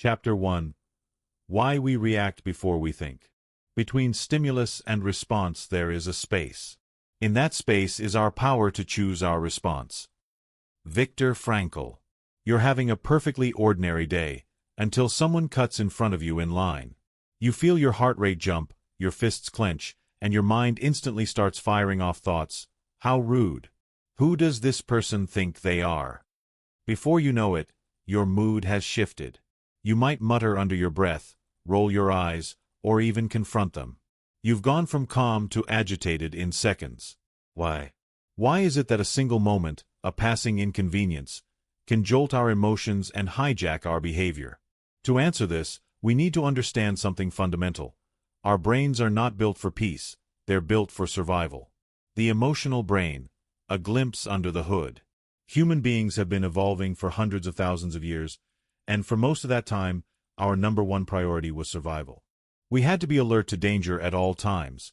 Chapter 1. Why we react before we think. Between stimulus and response there is a space. In that space is our power to choose our response. Viktor Frankl. You're having a perfectly ordinary day, until someone cuts in front of you in line. You feel your heart rate jump, your fists clench, and your mind instantly starts firing off thoughts. How rude. Who does this person think they are? Before you know it, your mood has shifted. You might mutter under your breath, roll your eyes, or even confront them. You've gone from calm to agitated in seconds. Why? Why is it that a single moment, a passing inconvenience, can jolt our emotions and hijack our behavior? To answer this, we need to understand something fundamental. Our brains are not built for peace, they're built for survival. The emotional brain, a glimpse under the hood. Human beings have been evolving for hundreds of thousands of years, and for most of that time, our number one priority was survival. We had to be alert to danger at all times,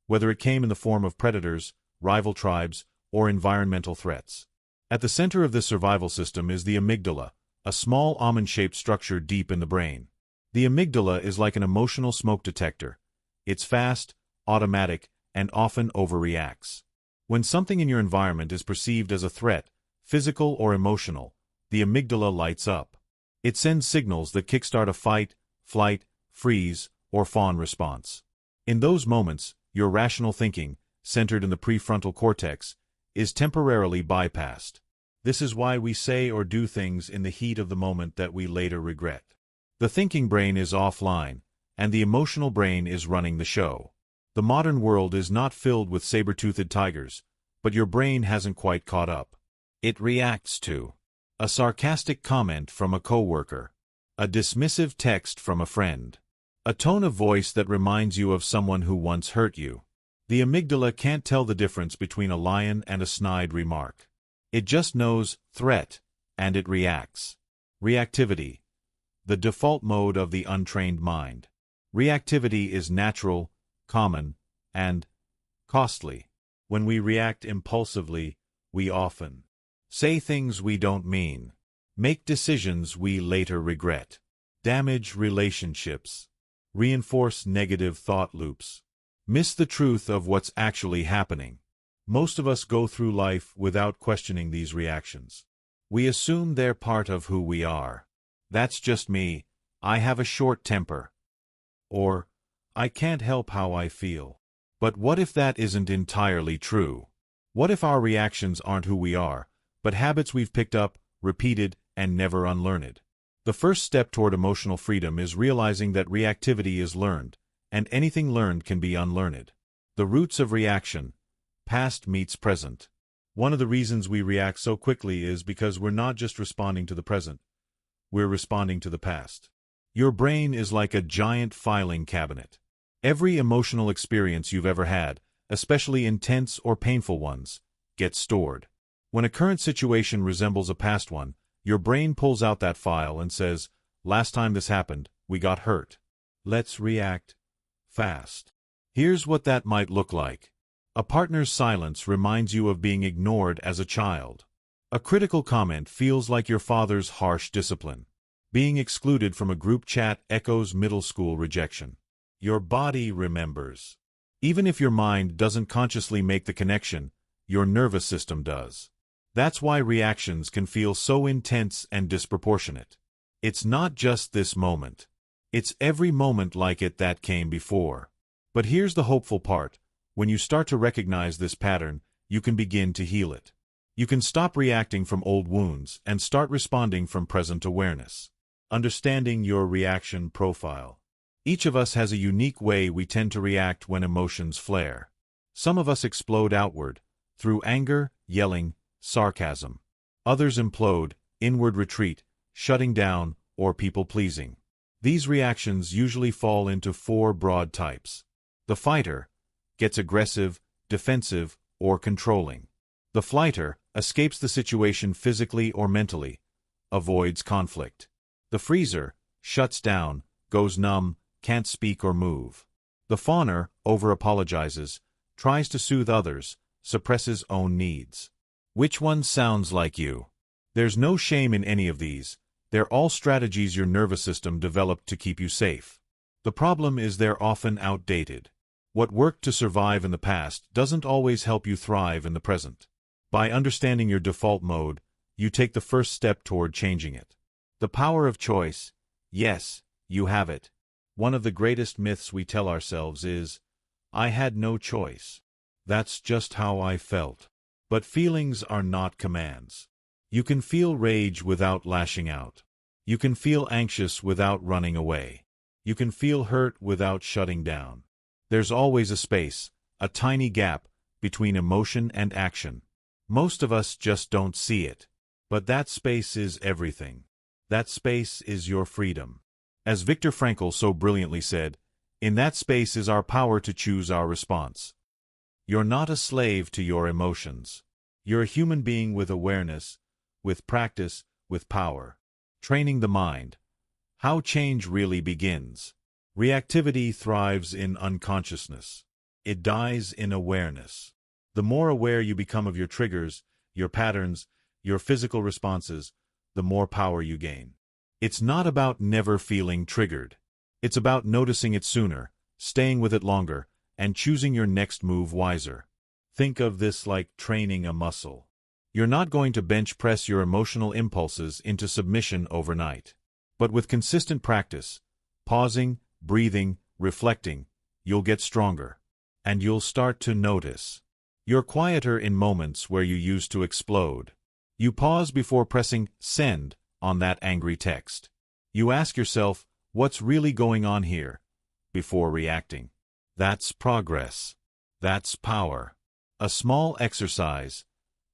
whether it came in the form of predators, rival tribes, or environmental threats. At the center of this survival system is the amygdala, a small almond-shaped structure deep in the brain. The amygdala is like an emotional smoke detector. It's fast, automatic, and often overreacts. When something in your environment is perceived as a threat, physical or emotional, the amygdala lights up. It sends signals that kickstart a fight, flight, freeze, or fawn response. In those moments, your rational thinking, centered in the prefrontal cortex, is temporarily bypassed. This is why we say or do things in the heat of the moment that we later regret. The thinking brain is offline, and the emotional brain is running the show. The modern world is not filled with saber-toothed tigers, but your brain hasn't quite caught up. It reacts to a sarcastic comment from a coworker, a dismissive text from a friend, a tone of voice that reminds you of someone who once hurt you. The amygdala can't tell the difference between a lion and a snide remark. It just knows threat, and it reacts. Reactivity, the default mode of the untrained mind. Reactivity is natural, common, and costly. When we react impulsively, we often say things we don't mean, make decisions we later regret, damage relationships, reinforce negative thought loops, miss the truth of what's actually happening. Most of us go through life without questioning these reactions. We assume they're part of who we are. That's just me, I have a short temper. Or, I can't help how I feel. But what if that isn't entirely true? What if our reactions aren't who we are, but habits we've picked up, repeated, and never unlearned? The first step toward emotional freedom is realizing that reactivity is learned, and anything learned can be unlearned. The roots of reaction, past meets present. One of the reasons we react so quickly is because we're not just responding to the present, we're responding to the past. Your brain is like a giant filing cabinet. Every emotional experience you've ever had, especially intense or painful ones, gets stored. When a current situation resembles a past one, your brain pulls out that file and says, "Last time this happened, we got hurt. Let's react fast." Here's what that might look like. A partner's silence reminds you of being ignored as a child. A critical comment feels like your father's harsh discipline. Being excluded from a group chat echoes middle school rejection. Your body remembers. Even if your mind doesn't consciously make the connection, your nervous system does. That's why reactions can feel so intense and disproportionate. It's not just this moment. It's every moment like it that came before. But here's the hopeful part. When you start to recognize this pattern, you can begin to heal it. You can stop reacting from old wounds and start responding from present awareness. Understanding your reaction profile. Each of us has a unique way we tend to react when emotions flare. Some of us explode outward, through anger, yelling, sarcasm. Others implode, inward retreat, shutting down, or people-pleasing. These reactions usually fall into 4 broad types. The fighter gets aggressive, defensive, or controlling. The flighter escapes the situation physically or mentally, avoids conflict. The freezer shuts down, goes numb, can't speak or move. The fawner over-apologizes, tries to soothe others, suppresses own needs. Which one sounds like you? There's no shame in any of these. They're all strategies your nervous system developed to keep you safe. The problem is they're often outdated. What worked to survive in the past doesn't always help you thrive in the present. By understanding your default mode, you take the first step toward changing it. The power of choice. Yes, you have it. One of the greatest myths we tell ourselves is, I had no choice. That's just how I felt. But feelings are not commands. You can feel rage without lashing out. You can feel anxious without running away. You can feel hurt without shutting down. There's always a space, a tiny gap, between emotion and action. Most of us just don't see it. But that space is everything. That space is your freedom. As Viktor Frankl so brilliantly said, in that space is our power to choose our response. You're not a slave to your emotions. You're a human being with awareness, with practice, with power. Training the mind. How change really begins. Reactivity thrives in unconsciousness. It dies in awareness. The more aware you become of your triggers, your patterns, your physical responses, the more power you gain. It's not about never feeling triggered. It's about noticing it sooner, staying with it longer, and choosing your next move wiser. Think of this like training a muscle. You're not going to bench press your emotional impulses into submission overnight. But with consistent practice, pausing, breathing, reflecting, you'll get stronger. And you'll start to notice. You're quieter in moments where you used to explode. You pause before pressing send on that angry text. You ask yourself, what's really going on here? Before reacting. That's progress. That's power. A small exercise.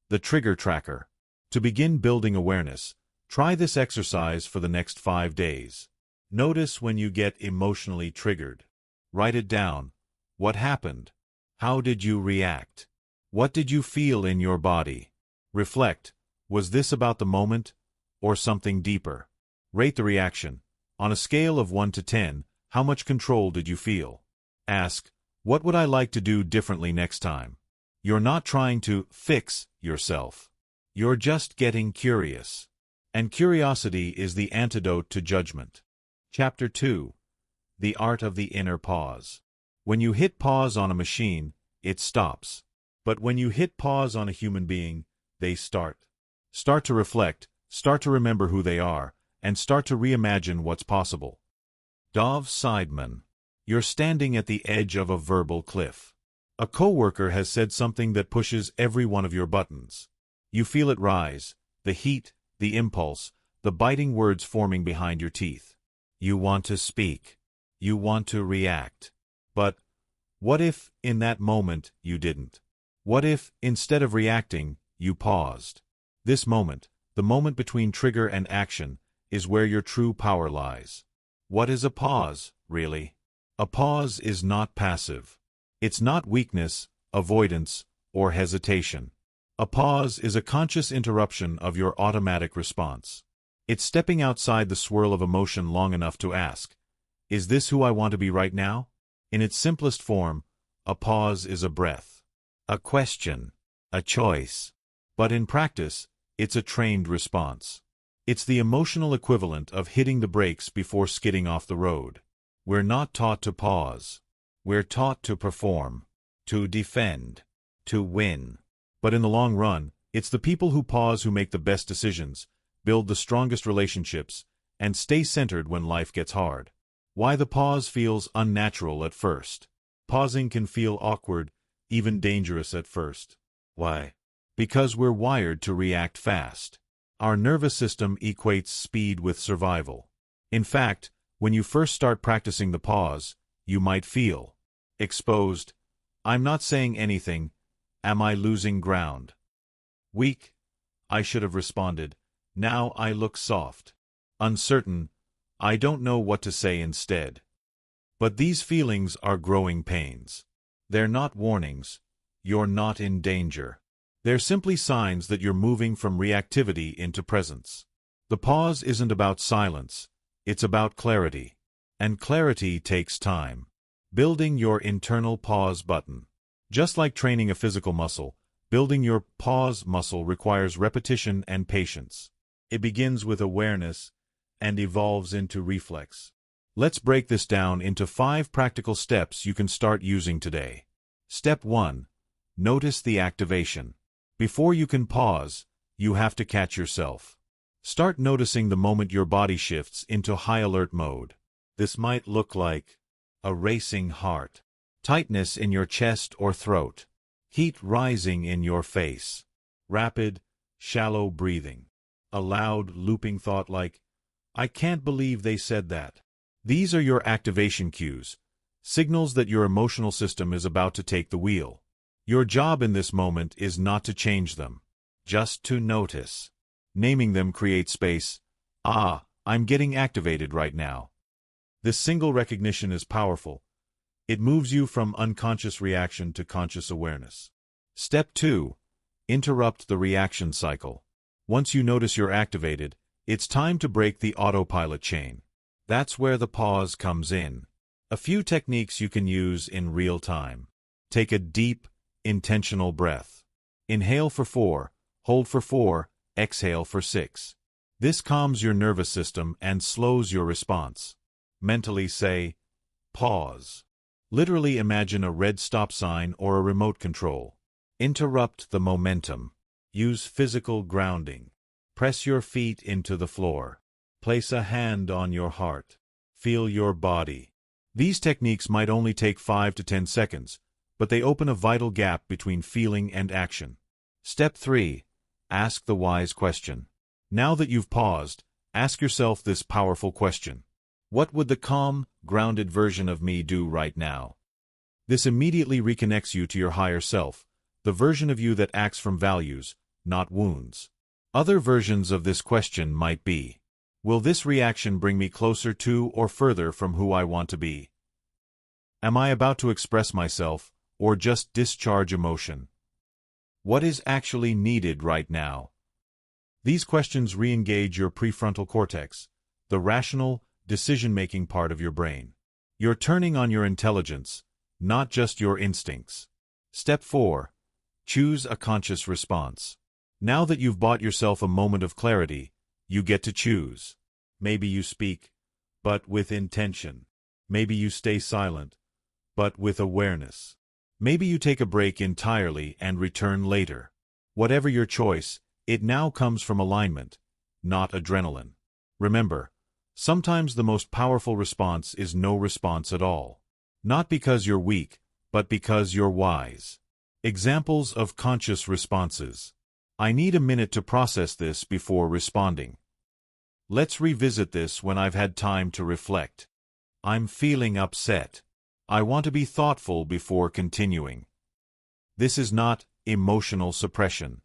The trigger tracker. To begin building awareness, try this exercise for the next 5 days. Notice when you get emotionally triggered. Write it down. What happened? How did you react? What did you feel in your body? Reflect. Was this about the moment or something deeper? Rate the reaction. On a scale of 1 to 10, how much control did you feel? Ask, what would I like to do differently next time? You're not trying to fix yourself. You're just getting curious. And curiosity is the antidote to judgment. Chapter 2. The Art of the Inner Pause. When you hit pause on a machine, it stops. But when you hit pause on a human being, they start. Start to reflect, start to remember who they are, and start to reimagine what's possible. Dov Seidman. You're standing at the edge of a verbal cliff. A coworker has said something that pushes every one of your buttons. You feel it rise, the heat, the impulse, the biting words forming behind your teeth. You want to speak. You want to react. But what if, in that moment, you didn't? What if, instead of reacting, you paused? This moment, the moment between trigger and action, is where your true power lies. What is a pause, really? A pause is not passive. It's not weakness, avoidance, or hesitation. A pause is a conscious interruption of your automatic response. It's stepping outside the swirl of emotion long enough to ask, is this who I want to be right now? In its simplest form, a pause is a breath, a question, a choice. But in practice, it's a trained response. It's the emotional equivalent of hitting the brakes before skidding off the road. We're not taught to pause. We're taught to perform, to defend, to win. But in the long run, it's the people who pause who make the best decisions, build the strongest relationships, and stay centered when life gets hard. Why the pause feels unnatural at first. Pausing can feel awkward, even dangerous at first. Why? Because we're wired to react fast. Our nervous system equates speed with survival. In fact, when you first start practicing the pause, you might feel exposed. I'm not saying anything. Am I losing ground? Weak. I should have responded. Now I look soft. Uncertain. I don't know what to say instead. But these feelings are growing pains. They're not warnings. You're not in danger. They're simply signs that you're moving from reactivity into presence. The pause isn't about silence. It's about clarity. And clarity takes time. Building your internal pause button. Just like training a physical muscle, building your pause muscle requires repetition and patience. It begins with awareness, and evolves into reflex. Let's break this down into 5 practical steps you can start using today. Step 1. Notice the activation. Before you can pause, you have to catch yourself. Start noticing the moment your body shifts into high alert mode. This might look like a racing heart, tightness in your chest or throat, heat rising in your face, rapid, shallow breathing, a loud, looping thought like, "I can't believe they said that." These are your activation cues, signals that your emotional system is about to take the wheel. Your job in this moment is not to change them, just to notice. Naming them creates space. Ah, I'm getting activated right now. This single recognition is powerful. It moves you from unconscious reaction to conscious awareness. Step 2. Interrupt the reaction cycle. Once you notice you're activated, it's time to break the autopilot chain. That's where the pause comes in. A few techniques you can use in real time. Take a deep, intentional breath. Inhale for 4, hold for 4, exhale for 6. This calms your nervous system and slows your response. Mentally say, pause. Literally imagine a red stop sign or a remote control. Interrupt the momentum. Use physical grounding. Press your feet into the floor. Place a hand on your heart. Feel your body. These techniques might only take 5 to 10 seconds, but they open a vital gap between feeling and action. Step 3. Ask the wise question. Now that you've paused, ask yourself this powerful question. What would the calm, grounded version of me do right now? This immediately reconnects you to your higher self, the version of you that acts from values, not wounds. Other versions of this question might be, will this reaction bring me closer to or further from who I want to be? Am I about to express myself, or just discharge emotion? What is actually needed right now? These questions re-engage your prefrontal cortex, the rational, decision-making part of your brain. You're turning on your intelligence, not just your instincts. Step 4. Choose a conscious response. Now that you've bought yourself a moment of clarity, you get to choose. Maybe you speak, but with intention. Maybe you stay silent, but with awareness. Maybe you take a break entirely and return later. Whatever your choice, it now comes from alignment, not adrenaline. Remember, sometimes the most powerful response is no response at all. Not because you're weak, but because you're wise. Examples of conscious responses. I need a minute to process this before responding. Let's revisit this when I've had time to reflect. I'm feeling upset. I want to be thoughtful before continuing. This is not emotional suppression.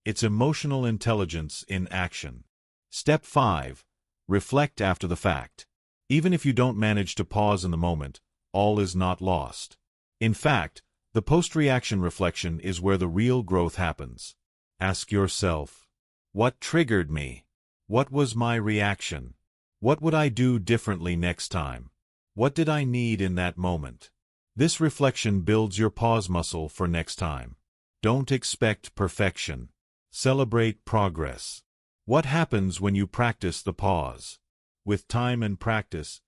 It's emotional intelligence in action. Step 5. Reflect after the fact. Even if you don't manage to pause in the moment, all is not lost. In fact, the post-reaction reflection is where the real growth happens. Ask yourself, what triggered me? What was my reaction? What would I do differently next time? What did I need in that moment? This reflection builds your pause muscle for next time. Don't expect perfection. Celebrate progress. What happens when you practice the pause? With time and practice,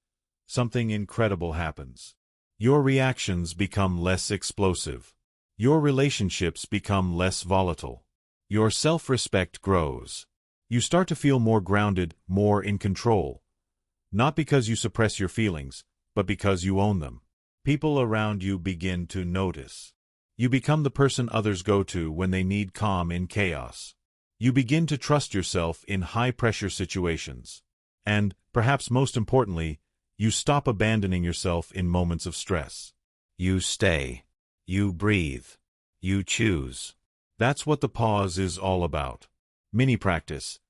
something incredible happens. Your reactions become less explosive. Your relationships become less volatile. Your self-respect grows. You start to feel more grounded, more in control. Not because you suppress your feelings, but because you own them. People around you begin to notice. You become the person others go to when they need calm in chaos. You begin to trust yourself in high-pressure situations. And, perhaps most importantly, you stop abandoning yourself in moments of stress. You stay. You breathe. You choose. That's what the pause is all about. Mini practice.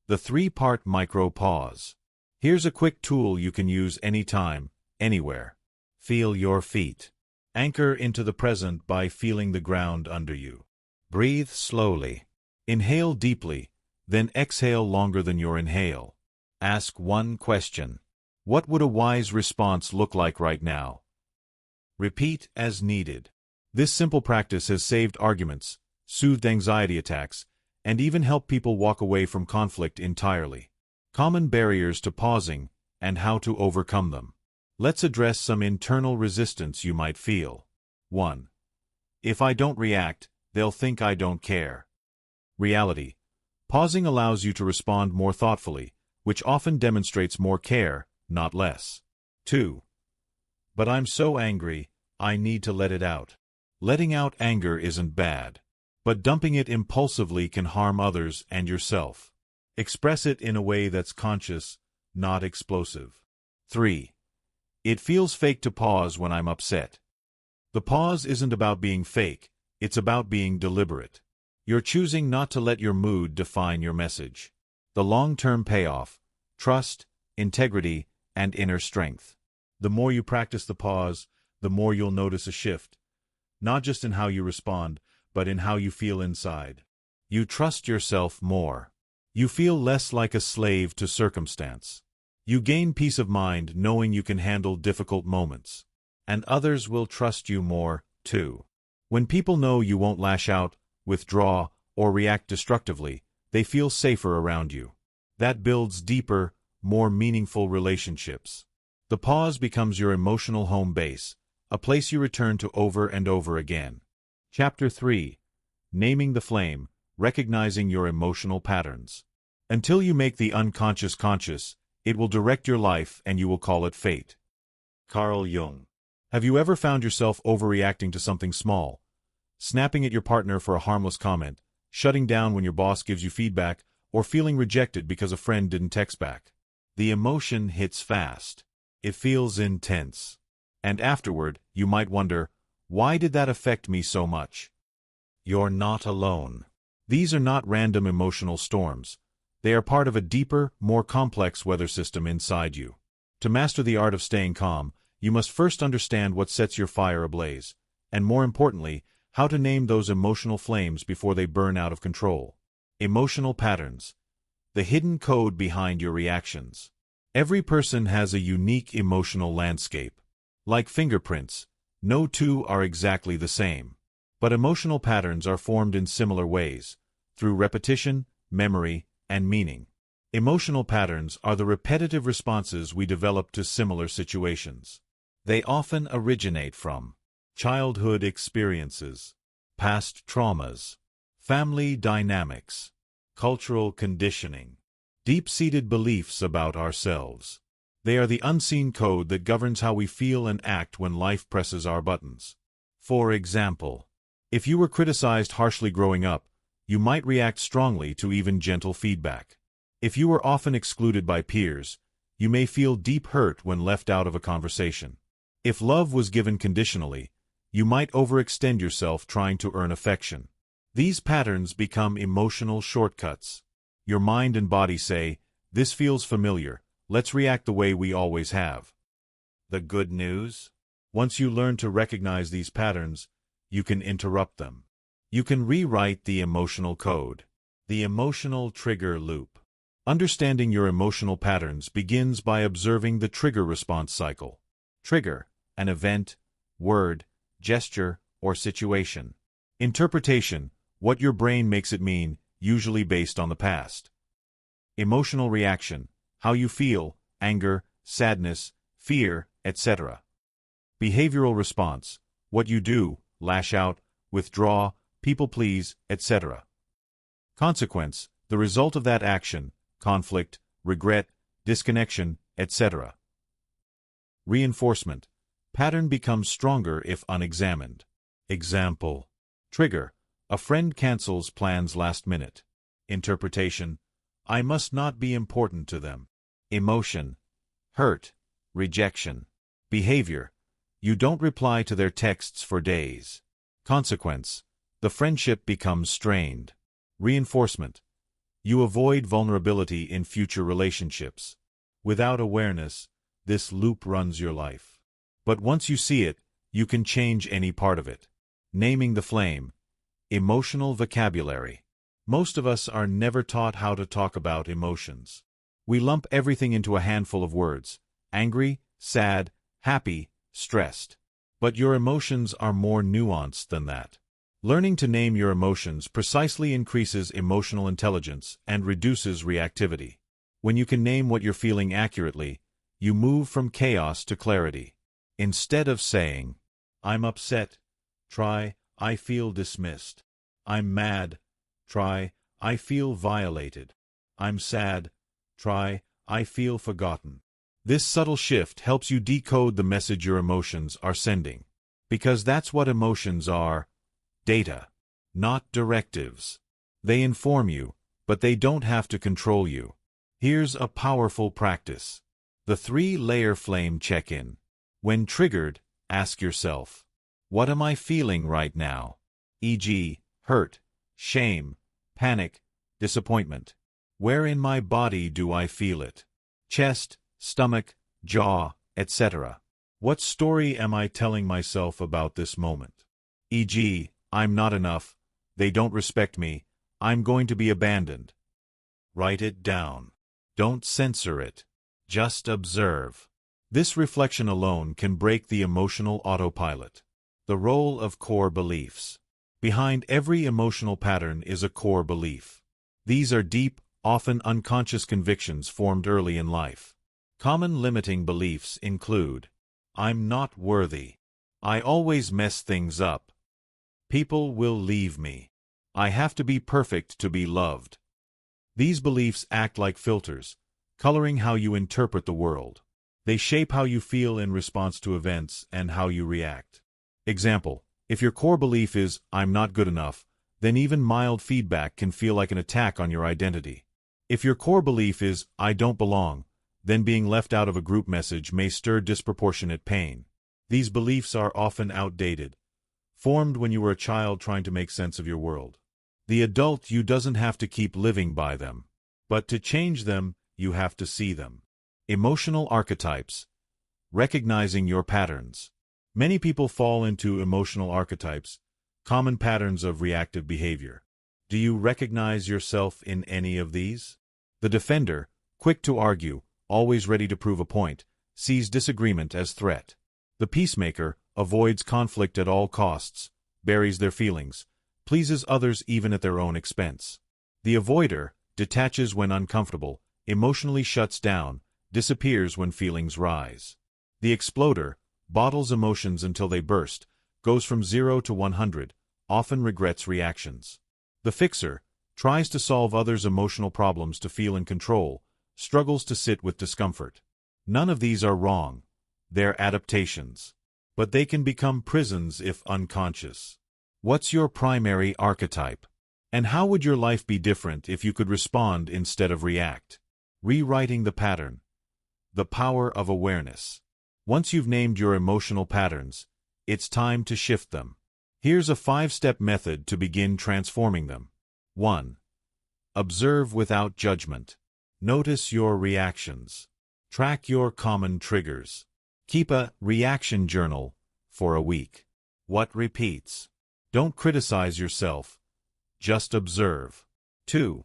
The 3-part micro-pause. Here's a quick tool you can use anytime, anywhere. Feel your feet. Anchor into the present by feeling the ground under you. Breathe slowly. Inhale deeply, then exhale longer than your inhale. Ask one question. What would a wise response look like right now? Repeat as needed. This simple practice has saved arguments, soothed anxiety attacks, and even helped people walk away from conflict entirely. common barriers to pausing, and how to overcome them. Let's address some internal resistance you might feel. 1. If I don't react, they'll think I don't care. Reality. Pausing allows you to respond more thoughtfully, which often demonstrates more care, not less. 2. But I'm so angry, I need to let it out. Letting out anger isn't bad, but dumping it impulsively can harm others and yourself. Express it in a way that's conscious, not explosive. 3. It feels fake to pause when I'm upset. The pause isn't about being fake, it's about being deliberate. You're choosing not to let your mood define your message. The long-term payoff: trust, integrity, and inner strength. The more you practice the pause, the more you'll notice a shift, not just in how you respond, but in how you feel inside. You trust yourself more. You feel less like a slave to circumstance. You gain peace of mind knowing you can handle difficult moments. And others will trust you more, too. When people know you won't lash out, withdraw, or react destructively, they feel safer around you. That builds deeper, more meaningful relationships. The pause becomes your emotional home base, a place you return to over and over again. Chapter 3. Naming the Flame, Recognizing Your Emotional Patterns. Until you make the unconscious conscious, it will direct your life and you will call it fate. Carl Jung. Have you ever found yourself overreacting to something small? Snapping at your partner for a harmless comment, shutting down when your boss gives you feedback, or feeling rejected because a friend didn't text back? The emotion hits fast. It feels intense. And afterward, you might wonder, why did that affect me so much? You're not alone. These are not random emotional storms. They are part of a deeper, more complex weather system inside you. To master the art of staying calm, you must first understand what sets your fire ablaze, and more importantly, how to name those emotional flames before they burn out of control. Emotional patterns. The hidden code behind your reactions. Every person has a unique emotional landscape. Like fingerprints, no two are exactly the same. But emotional patterns are formed in similar ways, through repetition, memory, and meaning. Emotional patterns are the repetitive responses we develop to similar situations. They often originate from childhood experiences, past traumas, family dynamics, cultural conditioning, deep-seated beliefs about ourselves. They are the unseen code that governs how we feel and act when life presses our buttons. For example, if you were criticized harshly growing up, you might react strongly to even gentle feedback. If you were often excluded by peers, you may feel deep hurt when left out of a conversation. If love was given conditionally, you might overextend yourself trying to earn affection. These patterns become emotional shortcuts. Your mind and body say, "This feels familiar, let's react the way we always have." The good news? Once you learn to recognize these patterns, you can interrupt them. You can rewrite the emotional code. The emotional trigger loop. Understanding your emotional patterns begins by observing the trigger-response cycle. Trigger: an event, word, gesture, or situation. Interpretation: what your brain makes it mean, usually based on the past. Emotional reaction: how you feel, anger, sadness, fear, etc. Behavioral response: what you do, lash out, withdraw, people please, etc. Consequence: the result of that action, conflict, regret, disconnection, etc. Reinforcement: pattern becomes stronger if unexamined. Example: trigger: a friend cancels plans last minute. Interpretation: I must not be important to them. Emotion: hurt, rejection. Behavior: you don't reply to their texts for days. Consequence: the friendship becomes strained. Reinforcement: you avoid vulnerability in future relationships. Without awareness, this loop runs your life. But once you see it, you can change any part of it. Naming the flame. Emotional vocabulary. Most of us are never taught how to talk about emotions. We lump everything into a handful of words: angry, sad, happy, stressed. But your emotions are more nuanced than that. Learning to name your emotions precisely increases emotional intelligence and reduces reactivity. When you can name what you're feeling accurately, you move from chaos to clarity. Instead of saying, "I'm upset," try, "I feel dismissed." "I'm mad," try, "I feel violated." "I'm sad," try, "I feel forgotten." This subtle shift helps you decode the message your emotions are sending. Because that's what emotions are: data, not directives. They inform you, but they don't have to control you. Here's a powerful practice: the 3-layer flame check-in. When triggered, ask yourself, what am I feeling right now? E.g., hurt, shame, panic, disappointment. Where in my body do I feel it? Chest, stomach, jaw, etc. What story am I telling myself about this moment? E.g., I'm not enough, they don't respect me, I'm going to be abandoned. Write it down. Don't censor it. Just observe. This reflection alone can break the emotional autopilot. The role of core beliefs. Behind every emotional pattern is a core belief. These are deep, often unconscious convictions formed early in life. Common limiting beliefs include: I'm not worthy. I always mess things up. People will leave me. I have to be perfect to be loved. These beliefs act like filters, coloring how you interpret the world. They shape how you feel in response to events and how you react. Example: if your core belief is, "I'm not good enough," then even mild feedback can feel like an attack on your identity. If your core belief is, "I don't belong," then being left out of a group message may stir disproportionate pain. These beliefs are often outdated, formed when you were a child trying to make sense of your world. The adult you doesn't have to keep living by them. But to change them, you have to see them. Emotional archetypes. Recognizing your patterns. Many people fall into emotional archetypes, common patterns of reactive behavior. Do you recognize yourself in any of these? The defender, quick to argue, always ready to prove a point, sees disagreement as threat. The peacemaker avoids conflict at all costs, buries their feelings, pleases others even at their own expense. The avoider detaches when uncomfortable, emotionally shuts down, disappears when feelings rise. The exploder bottles emotions until they burst, goes from 0 to 100, often regrets reactions. The fixer tries to solve others' emotional problems to feel in control, struggles to sit with discomfort. None of these are wrong. They're adaptations. But they can become prisons if unconscious. What's your primary archetype? And how would your life be different if you could respond instead of react? Rewriting the pattern. The power of awareness. Once you've named your emotional patterns, it's time to shift them. Here's a 5-step method to begin transforming them. 1. Observe without judgment. Notice your reactions. Track your common triggers. Keep a reaction journal for a week. What repeats? Don't criticize yourself. Just observe. 2.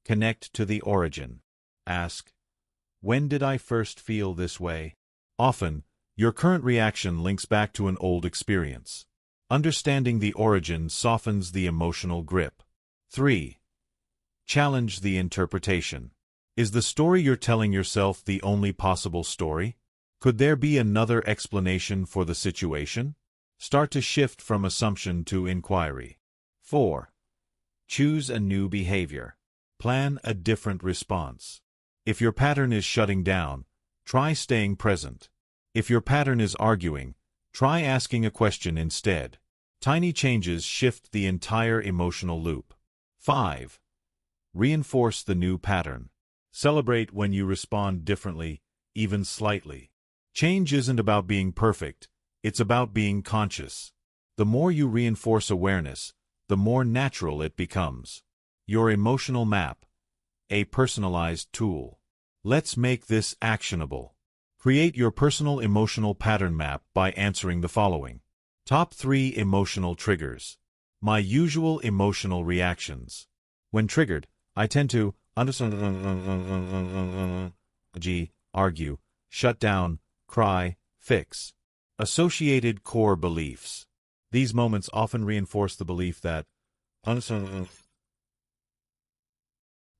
Connect to the origin. Ask, when did I first feel this way? Often, your current reaction links back to an old experience. Understanding the origin softens the emotional grip. 3. Challenge the interpretation. Is the story you're telling yourself the only possible story? Could there be another explanation for the situation? Start to shift from assumption to inquiry. 4. Choose a new behavior. Plan a different response. If your pattern is shutting down, try staying present. If your pattern is arguing, try asking a question instead. Tiny changes shift the entire emotional loop. 5. Reinforce the new pattern. Celebrate when you respond differently, even slightly. Change isn't about being perfect, it's about being conscious. The more you reinforce awareness, the more natural it becomes. Your emotional map, a personalized tool. Let's make this actionable. Create your personal emotional pattern map by answering the following. Top 3 emotional triggers. My usual emotional reactions. When triggered, I tend to argue, shut down, cry, fix. Associated core beliefs. These moments often reinforce the belief that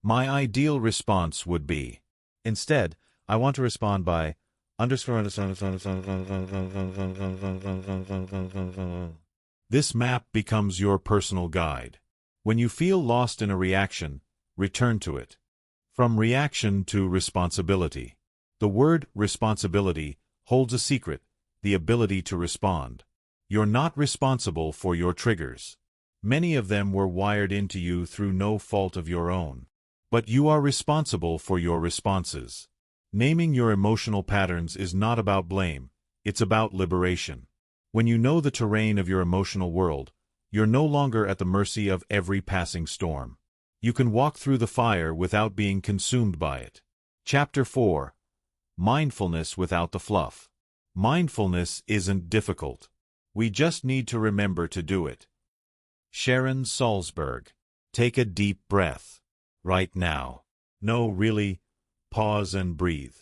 My ideal response would be. Instead, I want to respond by underscore. This map becomes your personal guide. When you feel lost in a reaction, return to it. From reaction to responsibility. The word responsibility holds a secret, the ability to respond. You're not responsible for your triggers. Many of them were wired into you through no fault of your own. But you are responsible for your responses. Naming your emotional patterns is not about blame, it's about liberation. When you know the terrain of your emotional world, you're no longer at the mercy of every passing storm. You can walk through the fire without being consumed by it. Chapter 4. Mindfulness without the fluff. Mindfulness isn't difficult. We just need to remember to do it. Sharon Salzberg. Take a deep breath. Right now. No, really. Pause and breathe.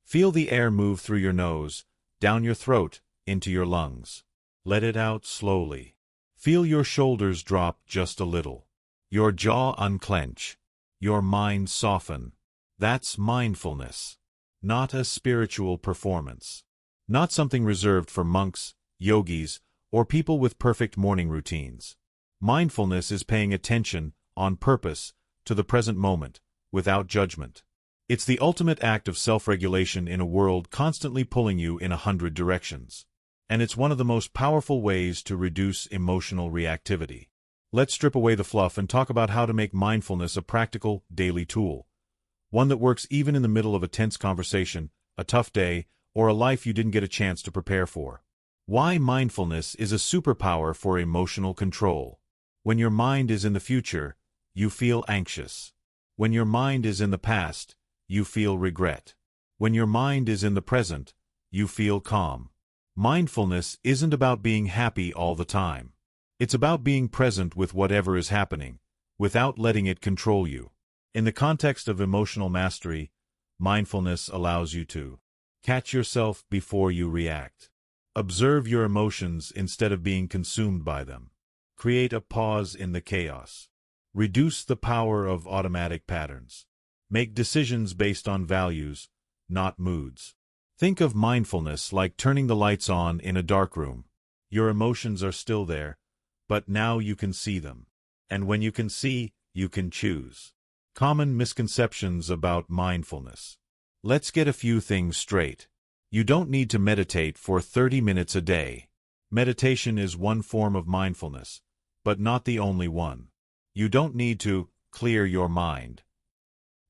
Feel the air move through your nose, down your throat, into your lungs. Let it out slowly. Feel your shoulders drop just a little. Your jaw unclench. Your mind soften. That's mindfulness. Not a spiritual performance. Not something reserved for monks, yogis, or people with perfect morning routines. Mindfulness is paying attention, on purpose, to the present moment, without judgment. It's the ultimate act of self-regulation in a world constantly pulling you in 100 directions. And it's one of the most powerful ways to reduce emotional reactivity. Let's strip away the fluff and talk about how to make mindfulness a practical, daily tool. One that works even in the middle of a tense conversation, a tough day, or a life you didn't get a chance to prepare for. Why mindfulness is a superpower for emotional control. When your mind is in the future, you feel anxious. When your mind is in the past, you feel regret. When your mind is in the present, you feel calm. Mindfulness isn't about being happy all the time. It's about being present with whatever is happening, without letting it control you. In the context of emotional mastery, mindfulness allows you to catch yourself before you react. Observe your emotions instead of being consumed by them. Create a pause in the chaos. Reduce the power of automatic patterns. Make decisions based on values, not moods. Think of mindfulness like turning the lights on in a dark room. Your emotions are still there, but now you can see them. And when you can see, you can choose. Common misconceptions about mindfulness. Let's get a few things straight. You don't need to meditate for 30 minutes a day. Meditation is one form of mindfulness, but not the only one. You don't need to clear your mind.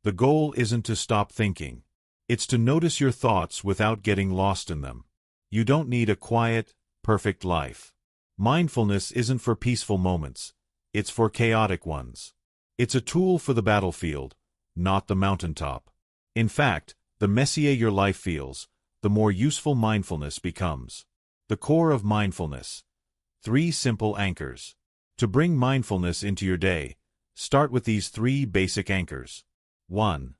The goal isn't to stop thinking. It's to notice your thoughts without getting lost in them. You don't need a quiet, perfect life. Mindfulness isn't for peaceful moments. It's for chaotic ones. It's a tool for the battlefield, not the mountaintop. In fact, the messier your life feels, the more useful mindfulness becomes. The core of mindfulness. 3 simple anchors. To bring mindfulness into your day, start with these 3 basic anchors. 1.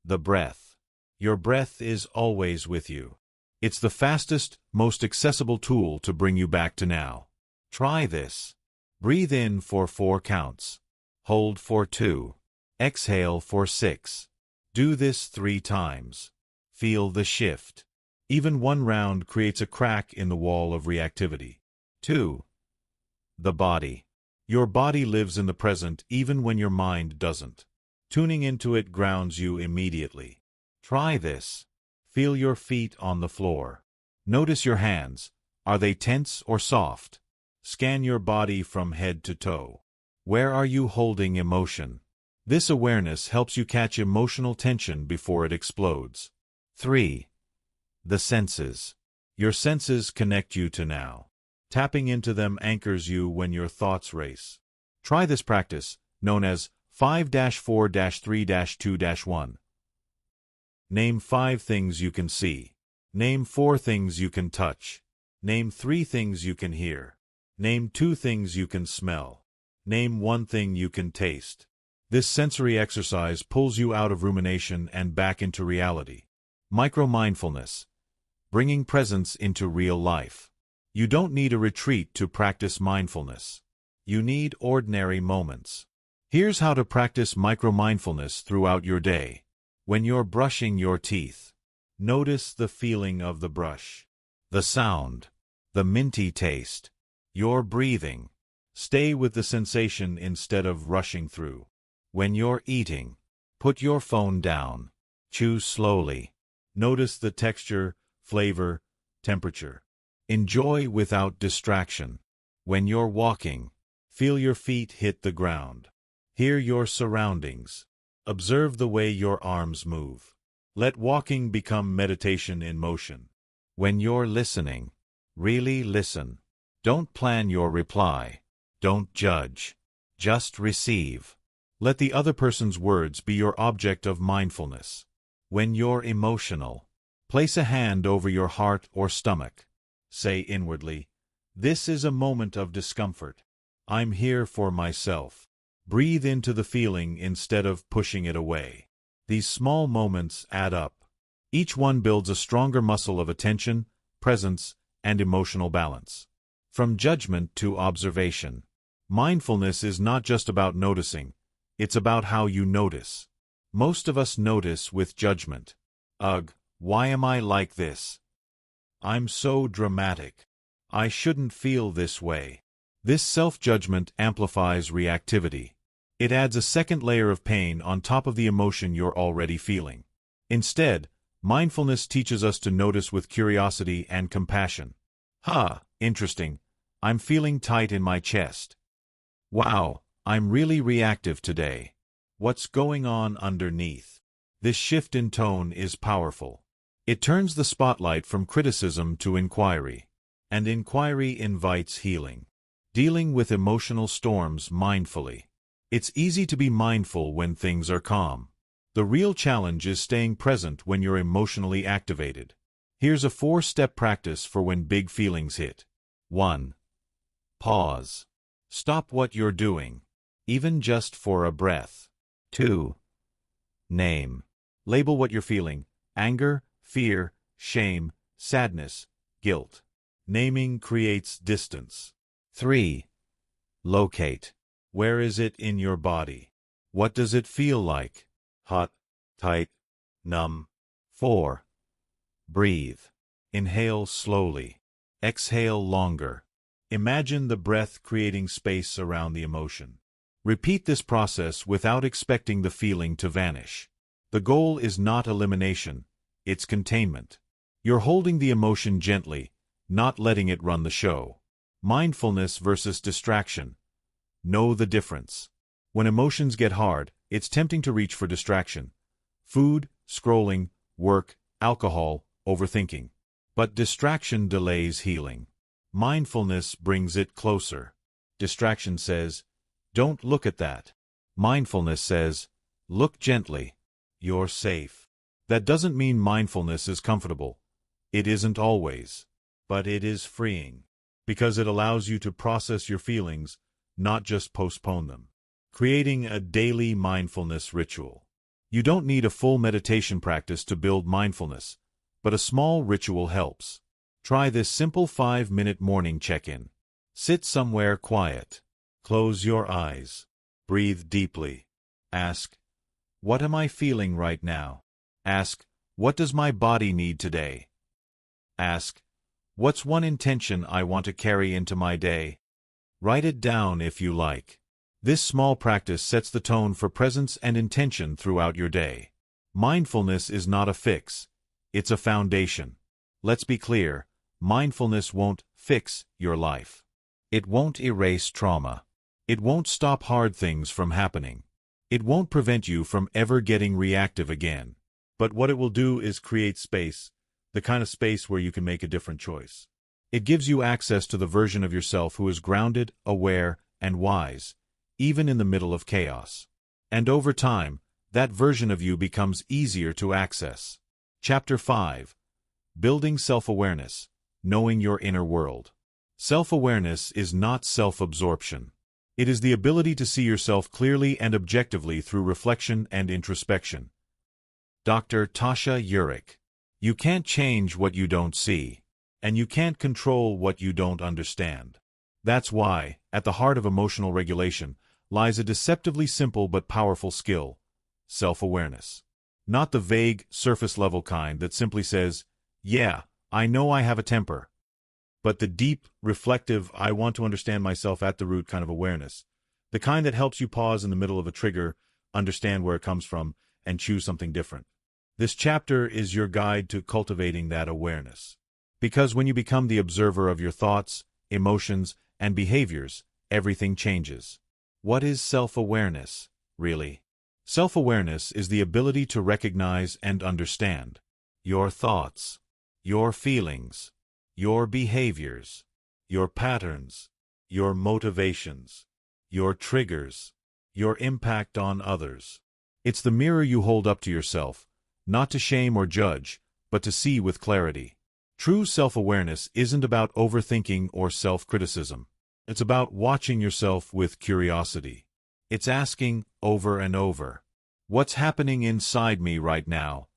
The breath. Your breath is always with you. It's the fastest, most accessible tool to bring you back to now. Try this. Breathe in for 4 counts. Hold for 2. Exhale for 6. Do this 3 times. Feel the shift. Even one round creates a crack in the wall of reactivity. 2. The body. Your body lives in the present even when your mind doesn't. Tuning into it grounds you immediately. Try this. Feel your feet on the floor. Notice your hands. Are they tense or soft? Scan your body from head to toe. Where are you holding emotion? This awareness helps you catch emotional tension before it explodes. 3. The senses. Your senses connect you to now. Tapping into them anchors you when your thoughts race. Try this practice, known as 5-4-3-2-1. Name 5 things you can see. Name 4 things you can touch. Name 3 things you can hear. Name 2 things you can smell. Name 1 thing you can taste. This sensory exercise pulls you out of rumination and back into reality. Micro-mindfulness. Bringing presence into real life. You don't need a retreat to practice mindfulness. You need ordinary moments. Here's how to practice micro-mindfulness throughout your day. When you're brushing your teeth, notice the feeling of the brush, the sound, the minty taste, your breathing. Stay with the sensation instead of rushing through. When you're eating, put your phone down. Chew slowly. Notice the texture, flavor, temperature. Enjoy without distraction. When you're walking, feel your feet hit the ground. Hear your surroundings. Observe the way your arms move. Let walking become meditation in motion. When you're listening, really listen. Don't plan your reply. Don't judge. Just receive. Let the other person's words be your object of mindfulness. When you're emotional, place a hand over your heart or stomach. Say inwardly, "This is a moment of discomfort. I'm here for myself." Breathe into the feeling instead of pushing it away. These small moments add up. Each one builds a stronger muscle of attention, presence, and emotional balance. From judgment to observation. Mindfulness is not just about noticing, it's about how you notice. Most of us notice with judgment. Ugh, why am I like this? I'm so dramatic. I shouldn't feel this way. This self-judgment amplifies reactivity. It adds a second layer of pain on top of the emotion you're already feeling. Instead, mindfulness teaches us to notice with curiosity and compassion. Interesting. I'm feeling tight in my chest. Wow, I'm really reactive today. What's going on underneath? This shift in tone is powerful. It turns the spotlight from criticism to inquiry. And inquiry invites healing. Dealing with emotional storms mindfully. It's easy to be mindful when things are calm. The real challenge is staying present when you're emotionally activated. Here's a 4-step practice for when big feelings hit. 1. Pause. Stop what you're doing, even just for a breath. 2. Name. Label what you're feeling: anger, fear, shame, sadness, guilt. Naming creates distance. 3. Locate. Where is it in your body? What does it feel like? Hot, tight, numb. 4. Breathe. Inhale slowly. Exhale longer. Imagine the breath creating space around the emotion. Repeat this process without expecting the feeling to vanish. The goal is not elimination, it's containment. You're holding the emotion gently, not letting it run the show. Mindfulness versus distraction. Know the difference. When emotions get hard, it's tempting to reach for distraction. Food, scrolling, work, alcohol, overthinking. But distraction delays healing. Mindfulness brings it closer. Distraction says, "Don't look at that." Mindfulness says, "Look gently. You're safe." That doesn't mean mindfulness is comfortable. It isn't always. But it is freeing. Because it allows you to process your feelings, not just postpone them. Creating a daily mindfulness ritual. You don't need a full meditation practice to build mindfulness, but a small ritual helps. Try this simple 5-minute morning check-in. Sit somewhere quiet. Close your eyes. Breathe deeply. Ask, "What am I feeling right now?" Ask, "What does my body need today?" Ask, "What's one intention I want to carry into my day?" Write it down if you like. This small practice sets the tone for presence and intention throughout your day. Mindfulness is not a fix. It's a foundation. Let's be clear, mindfulness won't fix your life. It won't erase trauma. It won't stop hard things from happening. It won't prevent you from ever getting reactive again. But what it will do is create space, the kind of space where you can make a different choice. It gives you access to the version of yourself who is grounded, aware, and wise, even in the middle of chaos. And over time, that version of you becomes easier to access. Chapter 5. Building Self-Awareness, Knowing Your Inner World. Self-awareness is not self-absorption. It is the ability to see yourself clearly and objectively through reflection and introspection. Dr. Tasha Eurich. You can't change what you don't see, and you can't control what you don't understand. That's why, at the heart of emotional regulation, lies a deceptively simple but powerful skill: self-awareness. Not the vague, surface-level kind that simply says, "Yeah, I know I have a temper," but the deep, reflective, "I want to understand myself at the root" kind of awareness. The kind that helps you pause in the middle of a trigger, understand where it comes from, and choose something different. This chapter is your guide to cultivating that awareness. Because when you become the observer of your thoughts, emotions, and behaviors, everything changes. What is self-awareness, really? Self-awareness is the ability to recognize and understand your thoughts, your feelings, your behaviors, your patterns, your motivations, your triggers, your impact on others. It's the mirror you hold up to yourself, not to shame or judge, but to see with clarity. True self-awareness isn't about overthinking or self-criticism. It's about watching yourself with curiosity. It's asking, over and over, "What's happening inside me right now?"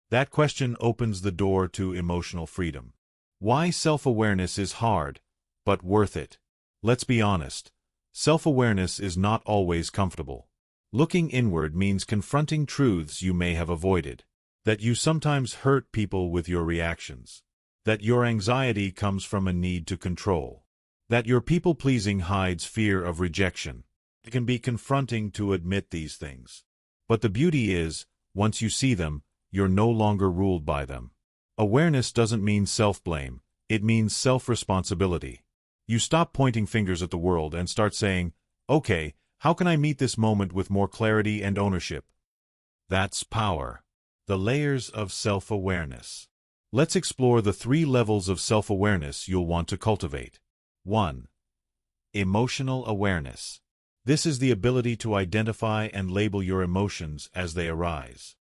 That question opens the door to emotional freedom. Why self-awareness is hard, but worth it. Let's be honest. Self-awareness is not always comfortable. Looking inward means confronting truths you may have avoided. That you sometimes hurt people with your reactions. That your anxiety comes from a need to control. That your people-pleasing hides fear of rejection. It can be confronting to admit these things. But the beauty is, once you see them, you're no longer ruled by them. Awareness doesn't mean self-blame, it means self-responsibility. You stop pointing fingers at the world and start saying, "Okay, how can I meet this moment with more clarity and ownership?" That's power. The layers of self-awareness. Let's explore the 3 levels of self-awareness you'll want to cultivate. 1. Emotional awareness. This is the ability to identify and label your emotions as they arise.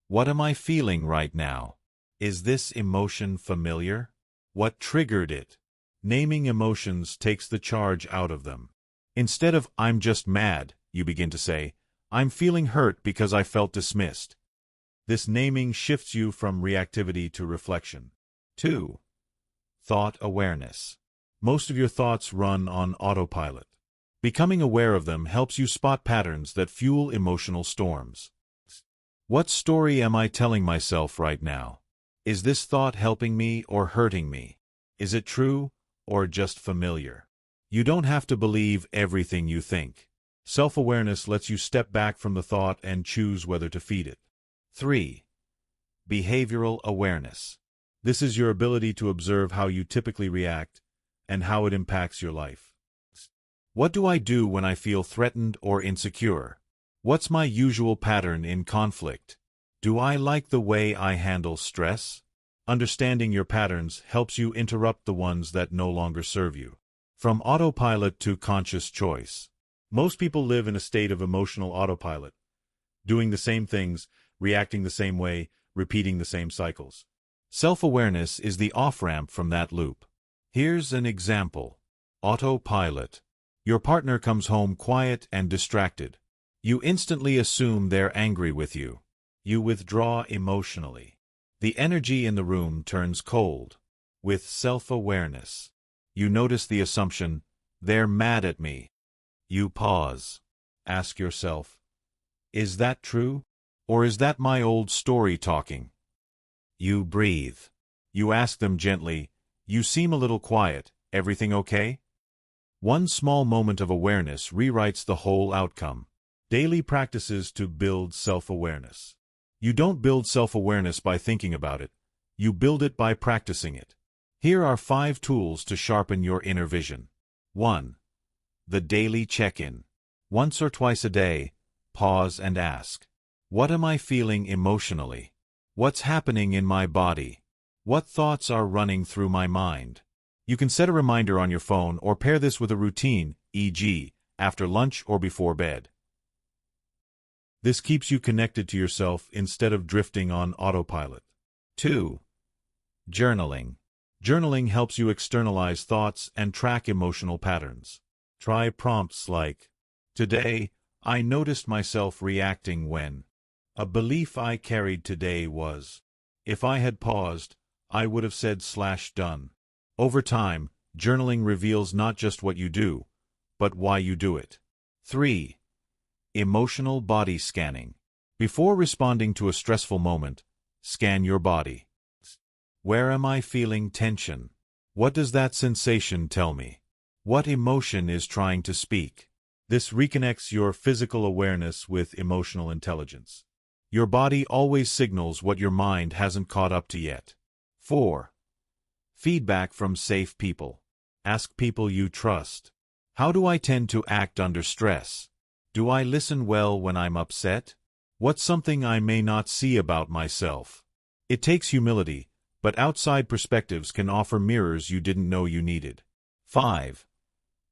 What am I feeling right now? Is this emotion familiar? What triggered it? Naming emotions takes the charge out of them. Instead of "I'm just mad," you begin to say, "I'm feeling hurt because I felt dismissed." This naming shifts you from reactivity to reflection. 2. Thought awareness. Most of your thoughts run on autopilot. Becoming aware of them helps you spot patterns that fuel emotional storms. What story am I telling myself right now? Is this thought helping me or hurting me? Is it true or just familiar? You don't have to believe everything you think. Self-awareness lets you step back from the thought and choose whether to feed it. 3. Behavioral awareness. This is your ability to observe how you typically react and how it impacts your life. What do I do when I feel threatened or insecure? What's my usual pattern in conflict? Do I like the way I handle stress? Understanding your patterns helps you interrupt the ones that no longer serve you. From autopilot to conscious choice. Most people live in a state of emotional autopilot, doing the same things, reacting the same way, repeating the same cycles. Self-awareness is the off-ramp from that loop. Here's an example. Autopilot. Your partner comes home quiet and distracted. You instantly assume they're angry with you. You withdraw emotionally. The energy in the room turns cold. With self-awareness, you notice the assumption, "They're mad at me." You pause. Ask yourself, is that true? Or is that my old story talking? You breathe. You ask them gently, "You seem a little quiet, everything okay?" One small moment of awareness rewrites the whole outcome. Daily practices to build self-awareness. You don't build self-awareness by thinking about it. You build it by practicing it. Here are 5 tools to sharpen your inner vision. 1. The daily check-in. Once or twice a day, pause and ask, what am I feeling emotionally? What's happening in my body? What thoughts are running through my mind? You can set a reminder on your phone or pair this with a routine, e.g., after lunch or before bed. This keeps you connected to yourself instead of drifting on autopilot. 2. Journaling. Journaling helps you externalize thoughts and track emotional patterns. Try prompts like, "Today, I noticed myself reacting when." "A belief I carried today was, if I had paused, I would have said /done." Over time, journaling reveals not just what you do, but why you do it. 3. Emotional body scanning. Before responding to a stressful moment, scan your body. Where am I feeling tension? What does that sensation tell me? What emotion is trying to speak? This reconnects your physical awareness with emotional intelligence. Your body always signals what your mind hasn't caught up to yet. 4. Feedback from safe people. Ask people you trust. How do I tend to act under stress? Do I listen well when I'm upset? What's something I may not see about myself? It takes humility, but outside perspectives can offer mirrors you didn't know you needed. 5.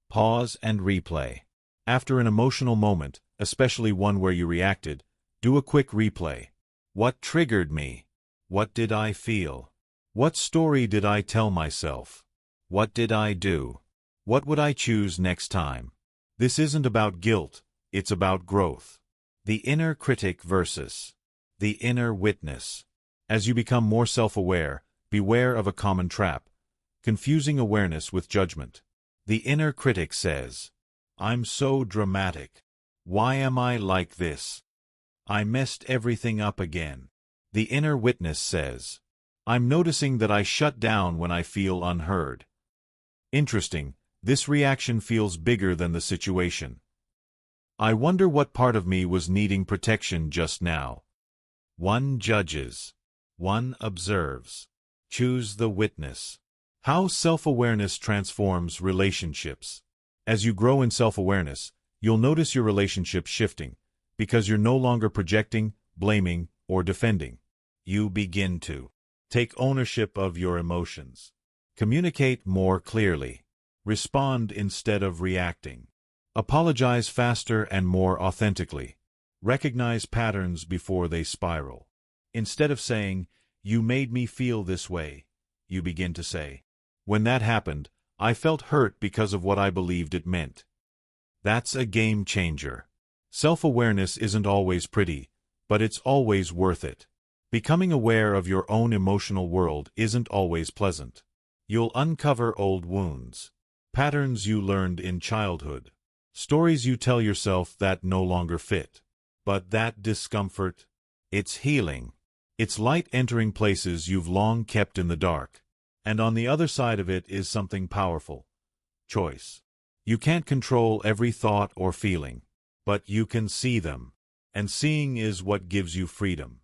Pause and replay. After an emotional moment, especially one where you reacted, do a quick replay. What triggered me? What did I feel? What story did I tell myself? What did I do? What would I choose next time? This isn't about guilt, it's about growth. The inner critic versus the inner witness. As you become more self-aware, beware of a common trap, confusing awareness with judgment. The inner critic says, I'm so dramatic. Why am I like this? I messed everything up again. The inner witness says, I'm noticing that I shut down when I feel unheard. Interesting, this reaction feels bigger than the situation. I wonder what part of me was needing protection just now. One judges. One observes. Choose the witness. How self-awareness transforms relationships. As you grow in self-awareness, you'll notice your relationships shifting, because you're no longer projecting, blaming, or defending. You begin to take ownership of your emotions. Communicate more clearly. Respond instead of reacting. Apologize faster and more authentically. Recognize patterns before they spiral. Instead of saying, you made me feel this way, you begin to say, when that happened, I felt hurt because of what I believed it meant. That's a game changer. Self-awareness isn't always pretty, but it's always worth it. Becoming aware of your own emotional world isn't always pleasant. You'll uncover old wounds, patterns you learned in childhood, stories you tell yourself that no longer fit. But that discomfort, it's healing. It's light entering places you've long kept in the dark. And on the other side of it is something powerful. Choice. You can't control every thought or feeling, but you can see them. And seeing is what gives you freedom.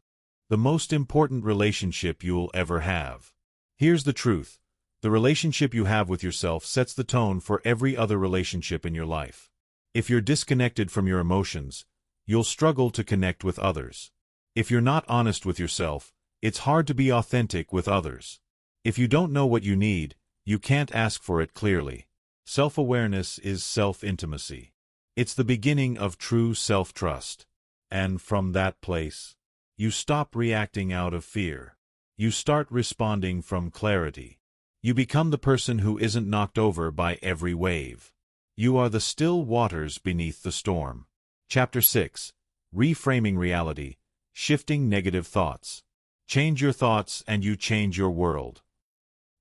The most important relationship you'll ever have. Here's the truth. The relationship you have with yourself sets the tone for every other relationship in your life. If you're disconnected from your emotions, you'll struggle to connect with others. If you're not honest with yourself, it's hard to be authentic with others. If you don't know what you need, you can't ask for it clearly. Self-awareness is self-intimacy. It's the beginning of true self-trust. And from that place, you stop reacting out of fear. You start responding from clarity. You become the person who isn't knocked over by every wave. You are the still waters beneath the storm. Chapter 6. Reframing reality. Shifting negative thoughts. Change your thoughts and you change your world.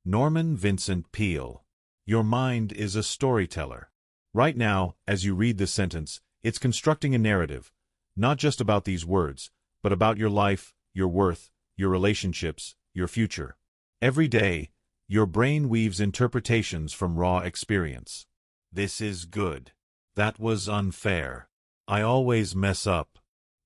Norman Vincent Peale. Your mind is a storyteller. Right now, as you read this sentence, it's constructing a narrative, not just about these words, but about your life, your worth, your relationships, your future. Every day, your brain weaves interpretations from raw experience. This is good. That was unfair. I always mess up.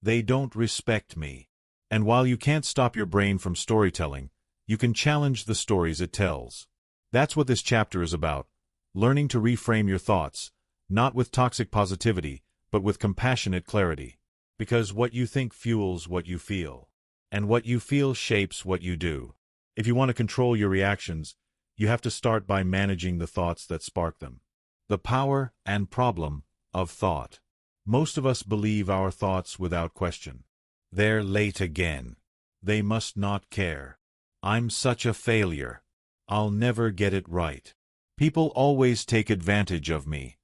They don't respect me. And while you can't stop your brain from storytelling, you can challenge the stories it tells. That's what this chapter is about, learning to reframe your thoughts, not with toxic positivity, but with compassionate clarity. Because what you think fuels what you feel, and what you feel shapes what you do. If you want to control your reactions, you have to start by managing the thoughts that spark them. The power and problem of thought. Most of us believe our thoughts without question. They're late again. They must not care. I'm such a failure. I'll never get it right. People always take advantage of me.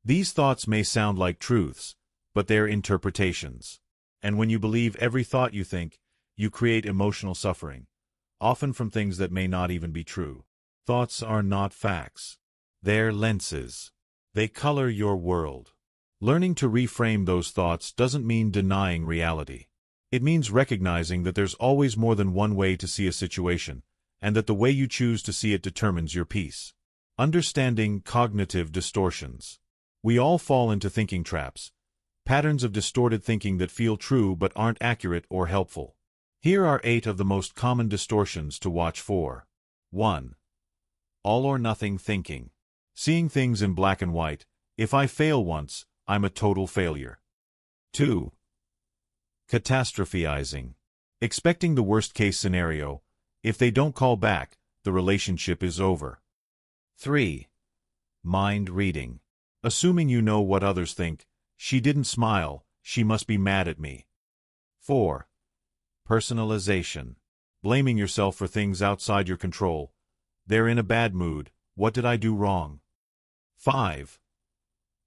These thoughts may sound like truths, but they're interpretations. And when you believe every thought you think, you create emotional suffering, often from things that may not even be true. Thoughts are not facts. They're lenses. They color your world. Learning to reframe those thoughts doesn't mean denying reality. It means recognizing that there's always more than one way to see a situation, and that the way you choose to see it determines your peace. Understanding cognitive distortions. We all fall into thinking traps, patterns of distorted thinking that feel true but aren't accurate or helpful. Here are 8 of the most common distortions to watch for. 1. All or nothing thinking. Seeing things in black and white. If I fail once, I'm a total failure. 2. Catastrophizing. Expecting the worst-case scenario. If they don't call back, the relationship is over. 3. Mind reading. Assuming you know what others think. She didn't smile, she must be mad at me. 4. Personalization. Blaming yourself for things outside your control. They're in a bad mood, what did I do wrong? 5.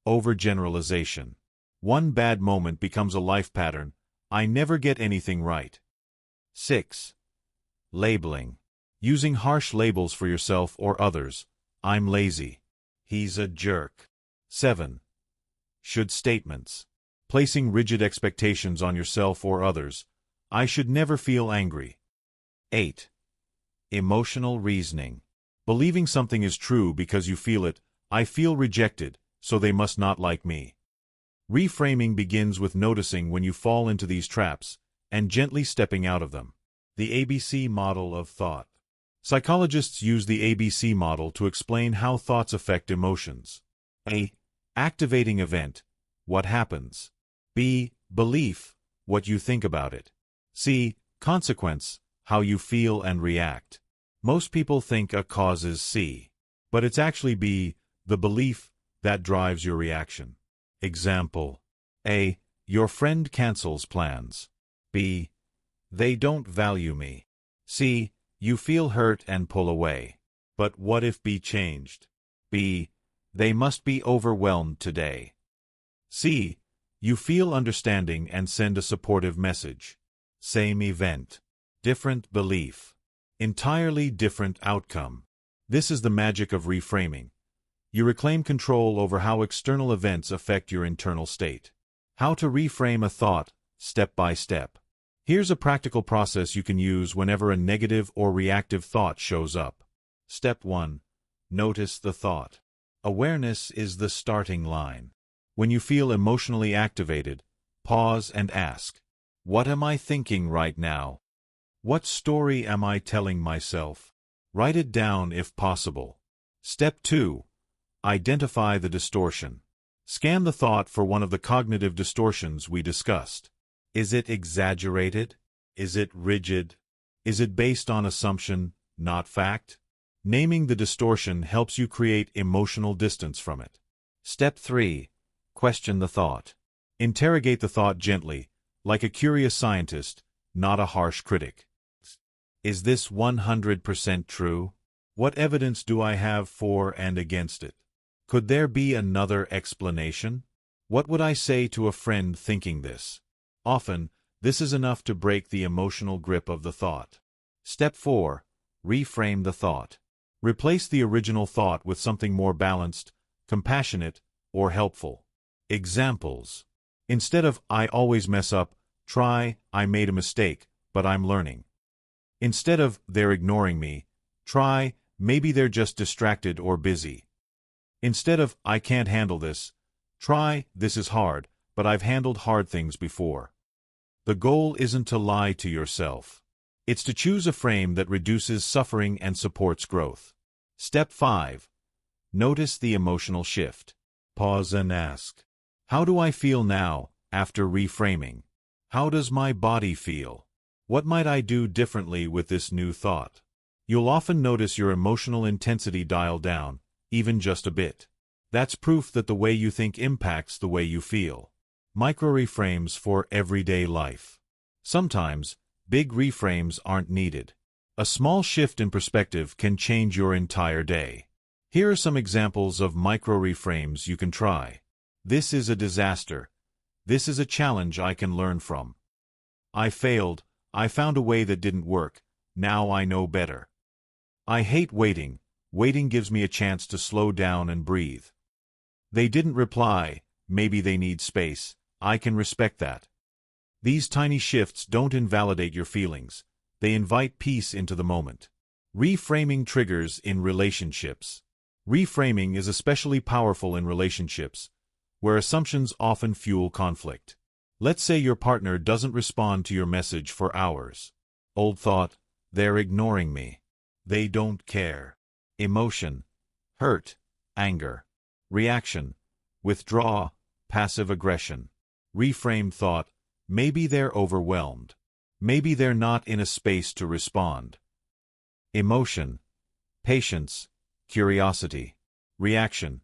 Overgeneralization. One bad moment becomes a life pattern. I never get anything right. 6. Labeling. Using harsh labels for yourself or others. I'm lazy. He's a jerk. 7. Should statements. Placing rigid expectations on yourself or others. I should never feel angry. 8. Emotional reasoning. Believing something is true because you feel it. I feel rejected, so they must not like me. Reframing begins with noticing when you fall into these traps, and gently stepping out of them. The ABC model of thought. Psychologists use the ABC model to explain how thoughts affect emotions. A. Activating event. What happens? B. Belief. What you think about it. C. Consequence. How you feel and react. Most people think a cause is C, but it's actually B, the belief, that drives your reaction. Example. A. Your friend cancels plans. B. They don't value me. C. You feel hurt and pull away. But what if B changed? B. They must be overwhelmed today. C. You feel understanding and send a supportive message. Same event. Different belief. Entirely different outcome. This is the magic of reframing. You reclaim control over how external events affect your internal state. How to reframe a thought, step by step. Here's a practical process you can use whenever a negative or reactive thought shows up. Step 1. Notice the thought. Awareness is the starting line. When you feel emotionally activated, pause and ask, what am I thinking right now? What story am I telling myself? Write it down if possible. Step 2. Identify the distortion. Scan the thought for one of the cognitive distortions we discussed. Is it exaggerated? Is it rigid? Is it based on assumption, not fact? Naming the distortion helps you create emotional distance from it. Step 3. Question the thought. Interrogate the thought gently, like a curious scientist, not a harsh critic. Is this 100% true? What evidence do I have for and against it? Could there be another explanation? What would I say to a friend thinking this? Often, this is enough to break the emotional grip of the thought. Step 4. Reframe the thought. Replace the original thought with something more balanced, compassionate, or helpful. Examples. Instead of I always mess up, try I made a mistake, but I'm learning. Instead of they're ignoring me, try maybe they're just distracted or busy. Instead of I can't handle this, try this is hard, but I've handled hard things before. The goal isn't to lie to yourself. It's to choose a frame that reduces suffering and supports growth. Step 5. Notice the emotional shift. Pause and ask, how do I feel now, after reframing? How does my body feel? What might I do differently with this new thought? You'll often notice your emotional intensity dial down, even just a bit. That's proof that the way you think impacts the way you feel. Micro-reframes for everyday life. Sometimes, big reframes aren't needed. A small shift in perspective can change your entire day. Here are some examples of micro-reframes you can try. This is a disaster. This is a challenge I can learn from. I failed. I found a way that didn't work. Now I know better. I hate waiting. Waiting gives me a chance to slow down and breathe. They didn't reply. maybe they need space, I can respect that. These tiny shifts don't invalidate your feelings, they invite peace into the moment. Reframing triggers in relationships. Reframing is especially powerful in relationships, where assumptions often fuel conflict. Let's say your partner doesn't respond to your message for hours. Old thought, they're ignoring me. They don't care. Emotion, hurt, anger. Reaction, withdraw, passive aggression. Reframed thought, maybe they're overwhelmed. Maybe they're not in a space to respond. Emotion, patience, curiosity. Reaction,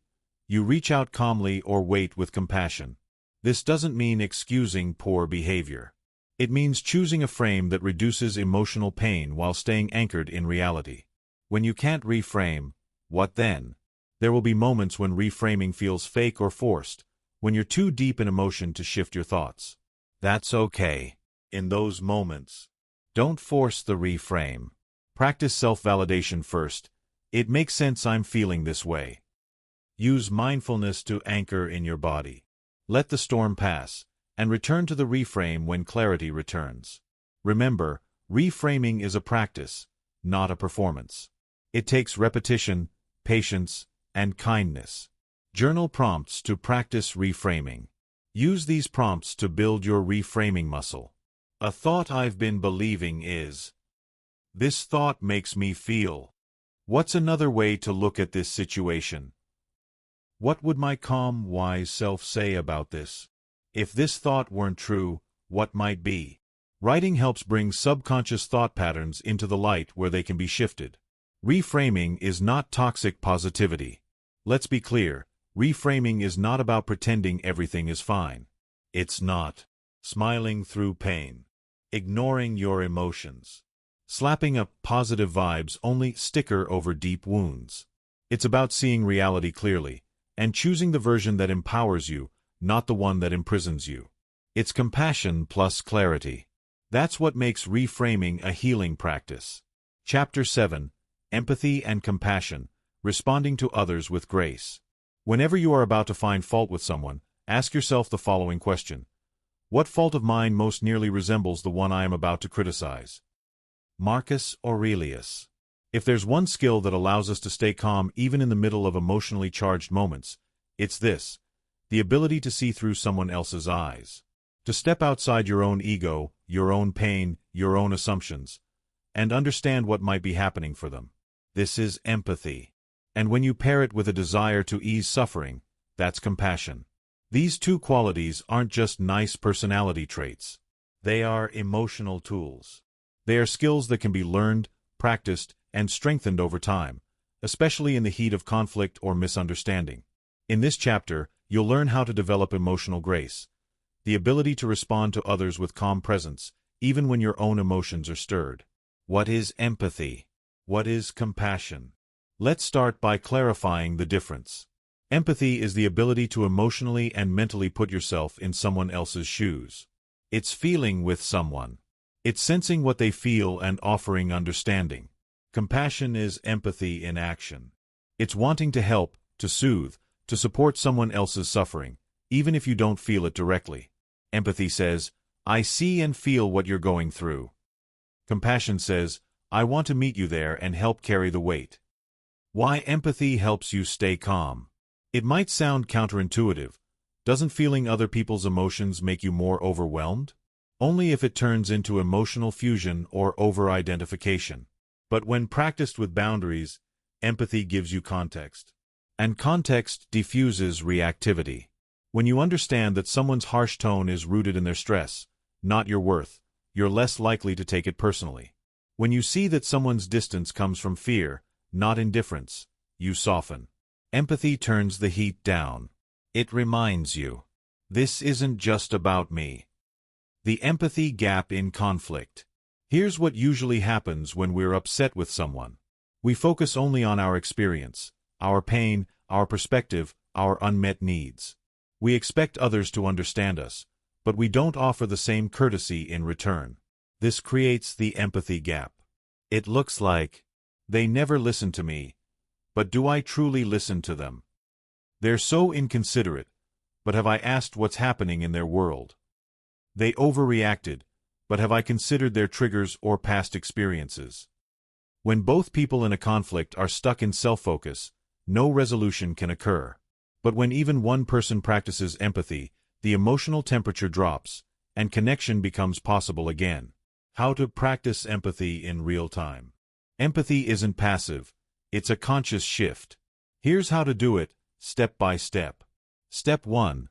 you reach out calmly or wait with compassion. This doesn't mean excusing poor behavior. It means choosing a frame that reduces emotional pain while staying anchored in reality. When you can't reframe, what then? There will be moments when reframing feels fake or forced, when you're too deep in emotion to shift your thoughts. That's okay. In those moments, don't force the reframe. Practice self-validation first. It makes sense I'm feeling this way. Use mindfulness to anchor in your body. Let the storm pass, and return to the reframe when clarity returns. Remember, reframing is a practice, not a performance. It takes repetition, patience, and kindness. Journal prompts to practice reframing. Use these prompts to build your reframing muscle. A thought I've been believing is, this thought makes me feel. What's another way to look at this situation? What would my calm, wise self say about this? If this thought weren't true, what might be? Writing helps bring subconscious thought patterns into the light where they can be shifted. Reframing is not toxic positivity. Let's be clear, reframing is not about pretending everything is fine. It's not smiling through pain, ignoring your emotions, slapping up positive vibes only sticker over deep wounds. It's about seeing reality clearly, and choosing the version that empowers you, not the one that imprisons you. It's compassion plus clarity. That's what makes reframing a healing practice. Chapter 7. Empathy and Compassion, Responding to Others with Grace. Whenever you are about to find fault with someone, ask yourself the following question. What fault of mine most nearly resembles the one I am about to criticize? Marcus Aurelius. If there's one skill that allows us to stay calm even in the middle of emotionally charged moments, it's this: the ability to see through someone else's eyes. To step outside your own ego, your own pain, your own assumptions, and understand what might be happening for them. This is empathy. And when you pair it with a desire to ease suffering, that's compassion. These two qualities aren't just nice personality traits. They are emotional tools. They are skills that can be learned, practiced, and strengthened over time, especially in the heat of conflict or misunderstanding. In this chapter, you'll learn how to develop emotional grace, the ability to respond to others with calm presence, even when your own emotions are stirred. What is empathy? What is compassion? Let's start by clarifying the difference. Empathy is the ability to emotionally and mentally put yourself in someone else's shoes. It's feeling with someone. It's sensing what they feel and offering understanding. Compassion is empathy in action. It's wanting to help, to soothe, to support someone else's suffering, even if you don't feel it directly. Empathy says, I see and feel what you're going through. Compassion says, I want to meet you there and help carry the weight. Why empathy helps you stay calm. It might sound counterintuitive. Doesn't feeling other people's emotions make you more overwhelmed? Only if it turns into emotional fusion or over-identification. But when practiced with boundaries, empathy gives you context. And context diffuses reactivity. When you understand that someone's harsh tone is rooted in their stress, not your worth, you're less likely to take it personally. When you see that someone's distance comes from fear, not indifference, you soften. Empathy turns the heat down. It reminds you, this isn't just about me. The empathy gap in conflict. Here's what usually happens when we're upset with someone. We focus only on our experience, our pain, our perspective, our unmet needs. We expect others to understand us, but we don't offer the same courtesy in return. This creates the empathy gap. It looks like, they never listen to me, but do I truly listen to them? They're so inconsiderate, but have I asked what's happening in their world? They overreacted, but have I considered their triggers or past experiences? When both people in a conflict are stuck in self-focus, no resolution can occur. But when even one person practices empathy, the emotional temperature drops, and connection becomes possible again. How to practice empathy in real time. Empathy isn't passive, it's a conscious shift. Here's how to do it, step by step. Step 1.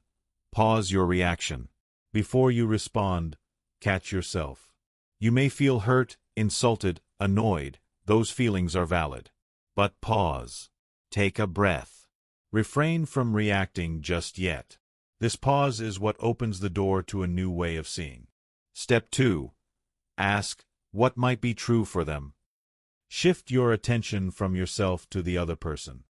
Pause your reaction. Before you respond, catch yourself. You may feel hurt, insulted, annoyed. Those feelings are valid. But pause. Take a breath. Refrain from reacting just yet. This pause is what opens the door to a new way of seeing. Step 2. Ask what might be true for them. Shift your attention from yourself to the other person.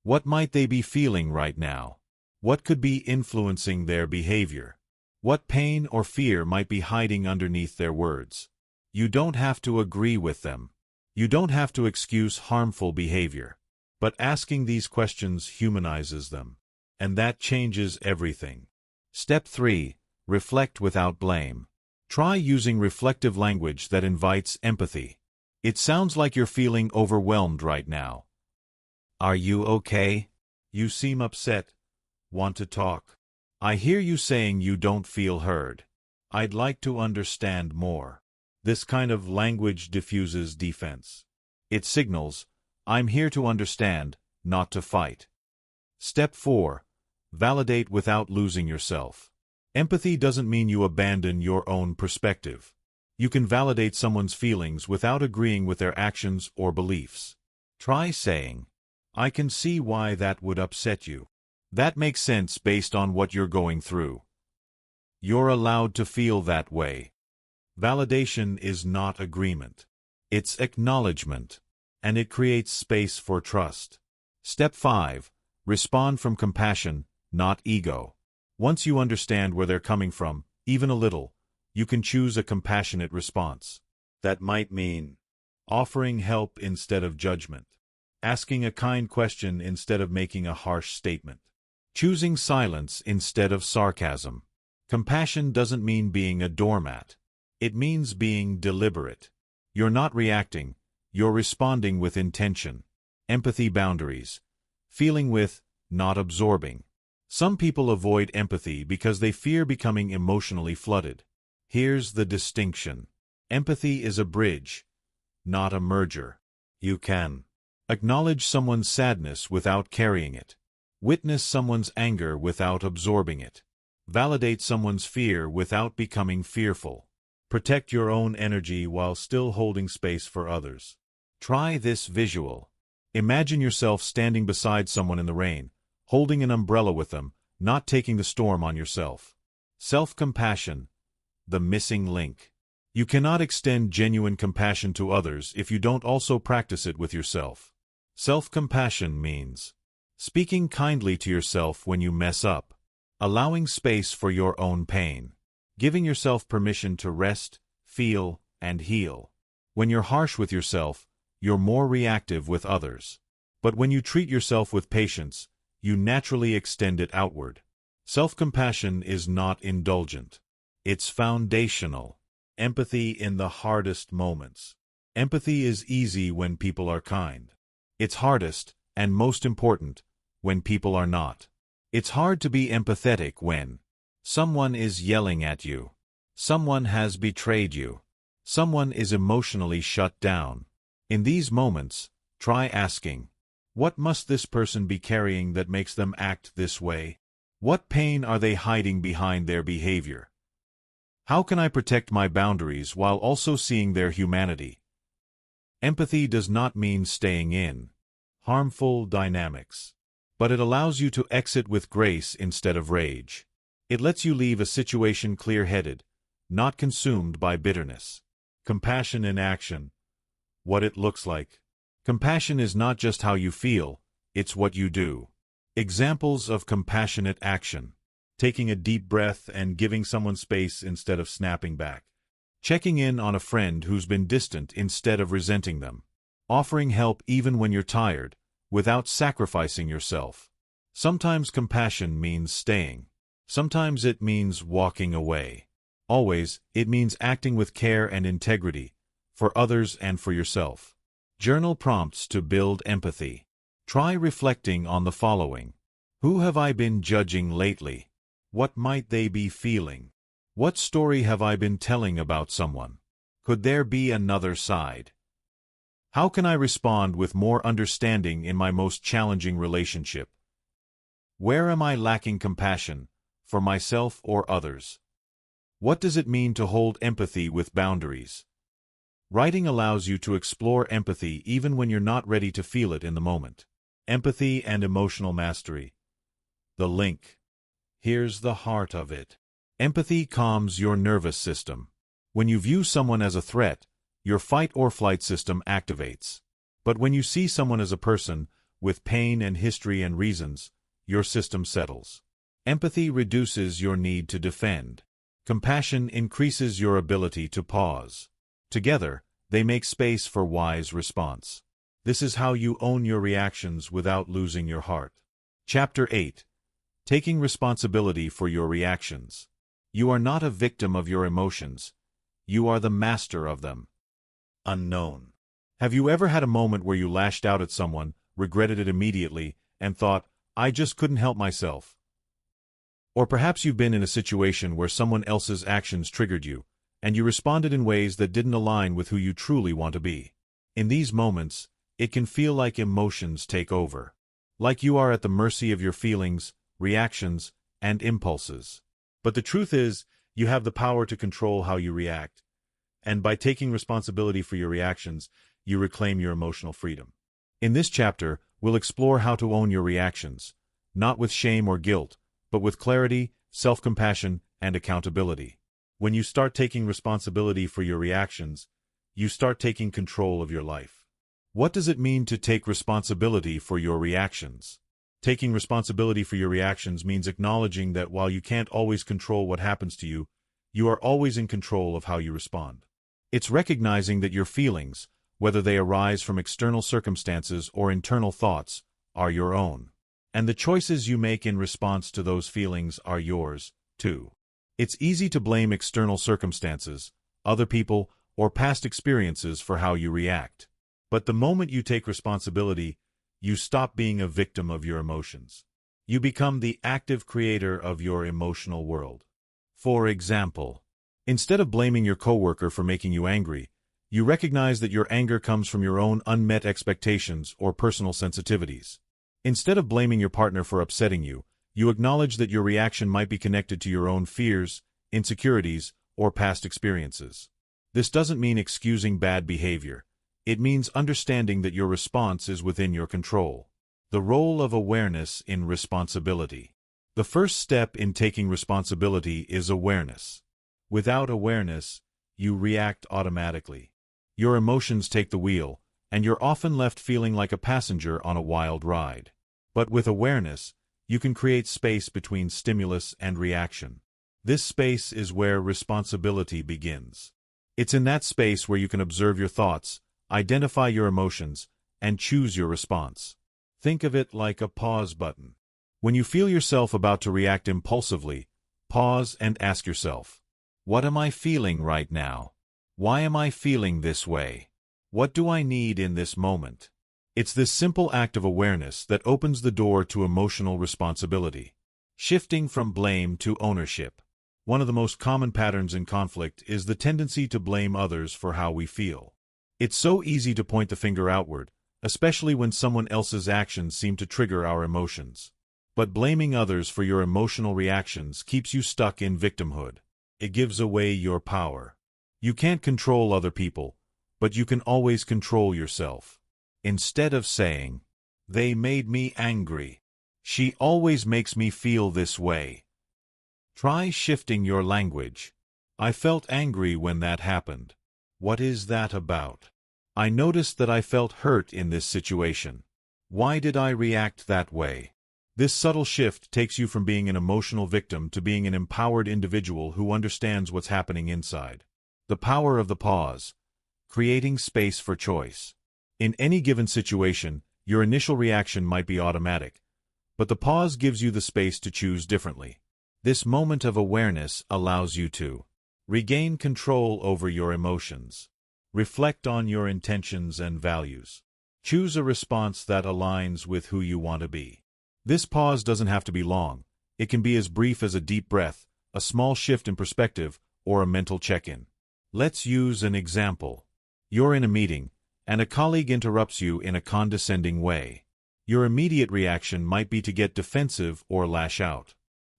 What might they be feeling right now? What could be influencing their behavior? What pain or fear might be hiding underneath their words? You don't have to agree with them. You don't have to excuse harmful behavior. But asking these questions humanizes them. And that changes everything. Step 3. Reflect without blame. Try using reflective language that invites empathy. It sounds like you're feeling overwhelmed right now. Are you okay? You seem upset. Want to talk? I hear you saying you don't feel heard. I'd like to understand more. This kind of language diffuses defense. It signals, I'm here to understand, not to fight. Step 4. Validate without losing yourself. Empathy doesn't mean you abandon your own perspective. You can validate someone's feelings without agreeing with their actions or beliefs. Try saying, I can see why that would upset you. That makes sense based on what you're going through. You're allowed to feel that way. Validation is not agreement. It's acknowledgement, and it creates space for trust. Step 5. Respond from compassion, not ego. Once you understand where they're coming from, even a little, you can choose a compassionate response. That might mean offering help instead of judgment, asking a kind question instead of making a harsh statement, choosing silence instead of sarcasm. Compassion doesn't mean being a doormat. It means being deliberate. You're not reacting, you're responding with intention. Empathy boundaries. Feeling with, not absorbing. Some people avoid empathy because they fear becoming emotionally flooded. Here's the distinction. Empathy is a bridge, not a merger. You can acknowledge someone's sadness without carrying it. Witness someone's anger without absorbing it. Validate someone's fear without becoming fearful. Protect your own energy while still holding space for others. Try this visual. Imagine yourself standing beside someone in the rain, holding an umbrella with them, not taking the storm on yourself. Self-compassion, the missing link. You cannot extend genuine compassion to others if you don't also practice it with yourself. Self-compassion means speaking kindly to yourself when you mess up, allowing space for your own pain, giving yourself permission to rest, feel, and heal. When you're harsh with yourself, you're more reactive with others. But when you treat yourself with patience, you naturally extend it outward. Self-compassion is not indulgent. It's foundational. Empathy in the hardest moments. Empathy is easy when people are kind. It's hardest, and most important, when people are not. It's hard to be empathetic when someone is yelling at you. Someone has betrayed you. Someone is emotionally shut down. In these moments, try asking, what must this person be carrying that makes them act this way? What pain are they hiding behind their behavior? How can I protect my boundaries while also seeing their humanity? Empathy does not mean staying in harmful dynamics, but it allows you to exit with grace instead of rage. It lets you leave a situation clear-headed, not consumed by bitterness. Compassion in action. What it looks like. Compassion is not just how you feel, it's what you do. Examples of compassionate action. Taking a deep breath and giving someone space instead of snapping back. Checking in on a friend who's been distant instead of resenting them. Offering help even when you're tired, without sacrificing yourself. Sometimes compassion means staying. Sometimes it means walking away. Always, it means acting with care and integrity, for others and for yourself. Journal prompts to build empathy. Try reflecting on the following. Who have I been judging lately? What might they be feeling? What story have I been telling about someone? Could there be another side? How can I respond with more understanding in my most challenging relationship? Where am I lacking compassion, for myself or others? What does it mean to hold empathy with boundaries? Writing allows you to explore empathy even when you're not ready to feel it in the moment. Empathy and emotional mastery. The link. Here's the heart of it. Empathy calms your nervous system. When you view someone as a threat, your fight-or-flight system activates. But when you see someone as a person, with pain and history and reasons, your system settles. Empathy reduces your need to defend. Compassion increases your ability to pause. Together, they make space for wise response. This is how you own your reactions without losing your heart. Chapter 8. Taking responsibility for your reactions. You are not a victim of your emotions. You are the master of them. Unknown. Have you ever had a moment where you lashed out at someone, regretted it immediately, and thought, I just couldn't help myself? Or perhaps you've been in a situation where someone else's actions triggered you, and you responded in ways that didn't align with who you truly want to be. In these moments, it can feel like emotions take over. Like you are at the mercy of your feelings, reactions, and impulses. But the truth is, you have the power to control how you react. And by taking responsibility for your reactions, you reclaim your emotional freedom. In this chapter, we'll explore how to own your reactions, not with shame or guilt, but with clarity, self-compassion, and accountability. When you start taking responsibility for your reactions, you start taking control of your life. What does it mean to take responsibility for your reactions? Taking responsibility for your reactions means acknowledging that while you can't always control what happens to you, you are always in control of how you respond. It's recognizing that your feelings, whether they arise from external circumstances or internal thoughts, are your own. And the choices you make in response to those feelings are yours, too. It's easy to blame external circumstances, other people, or past experiences for how you react. But the moment you take responsibility, you stop being a victim of your emotions. You become the active creator of your emotional world. For example, instead of blaming your coworker for making you angry, you recognize that your anger comes from your own unmet expectations or personal sensitivities. Instead of blaming your partner for upsetting you, you acknowledge that your reaction might be connected to your own fears, insecurities, or past experiences. This doesn't mean excusing bad behavior. It means understanding that your response is within your control. The role of awareness in responsibility. The first step in taking responsibility is awareness. Without awareness, you react automatically. Your emotions take the wheel, and you're often left feeling like a passenger on a wild ride. But with awareness, you can create space between stimulus and reaction. This space is where responsibility begins. It's in that space where you can observe your thoughts, identify your emotions, and choose your response. Think of it like a pause button. When you feel yourself about to react impulsively, pause and ask yourself, what am I feeling right now? Why am I feeling this way? What do I need in this moment? It's this simple act of awareness that opens the door to emotional responsibility. Shifting from blame to ownership. One of the most common patterns in conflict is the tendency to blame others for how we feel. It's so easy to point the finger outward, especially when someone else's actions seem to trigger our emotions. But blaming others for your emotional reactions keeps you stuck in victimhood. It gives away your power. You can't control other people, but you can always control yourself. Instead of saying, they made me angry, she always makes me feel this way, try shifting your language. I felt angry when that happened. What is that about? I noticed that I felt hurt in this situation. Why did I react that way? This subtle shift takes you from being an emotional victim to being an empowered individual who understands what's happening inside. The power of the pause. Creating space for choice. In any given situation, your initial reaction might be automatic, but the pause gives you the space to choose differently. This moment of awareness allows you to regain control over your emotions, reflect on your intentions and values, choose a response that aligns with who you want to be. This pause doesn't have to be long. It can be as brief as a deep breath, a small shift in perspective, or a mental check-in. Let's use an example. You're in a meeting, and a colleague interrupts you in a condescending way. Your immediate reaction might be to get defensive or lash out.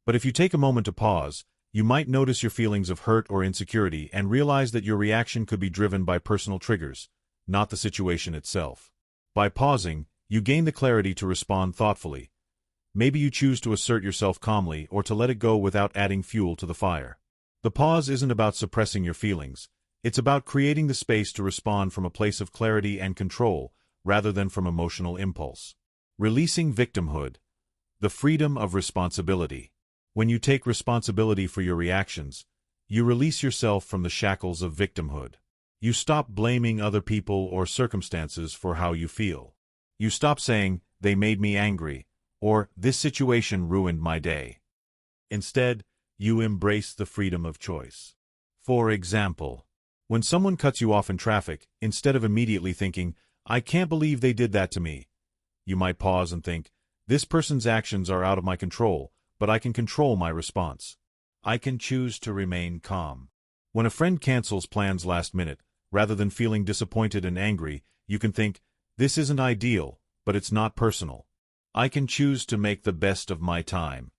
But if you take a moment to pause, you might notice your feelings of hurt or insecurity and realize that your reaction could be driven by personal triggers, not the situation itself. By pausing, you gain the clarity to respond thoughtfully. Maybe you choose to assert yourself calmly or to let it go without adding fuel to the fire. The pause isn't about suppressing your feelings. It's about creating the space to respond from a place of clarity and control, rather than from emotional impulse. Releasing victimhood. The freedom of responsibility. When you take responsibility for your reactions, you release yourself from the shackles of victimhood. You stop blaming other people or circumstances for how you feel. You stop saying, "They made me angry," or "This situation ruined my day." Instead, you embrace the freedom of choice. For example, when someone cuts you off in traffic, instead of immediately thinking, "I can't believe they did that to me," you might pause and think, "This person's actions are out of my control, but I can control my response. I can choose to remain calm." When a friend cancels plans last minute, rather than feeling disappointed and angry, you can think, "This isn't ideal, but it's not personal. I can choose to make the best of my time."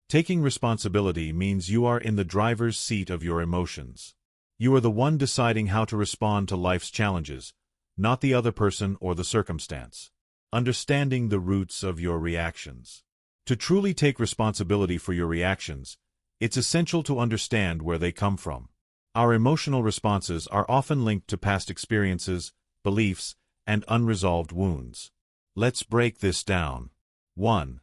Taking responsibility means you are in the driver's seat of your emotions. You are the one deciding how to respond to life's challenges, not the other person or the circumstance. Understanding the roots of your reactions. To truly take responsibility for your reactions, it's essential to understand where they come from. Our emotional responses are often linked to past experiences, beliefs, and unresolved wounds. Let's break this down. 1.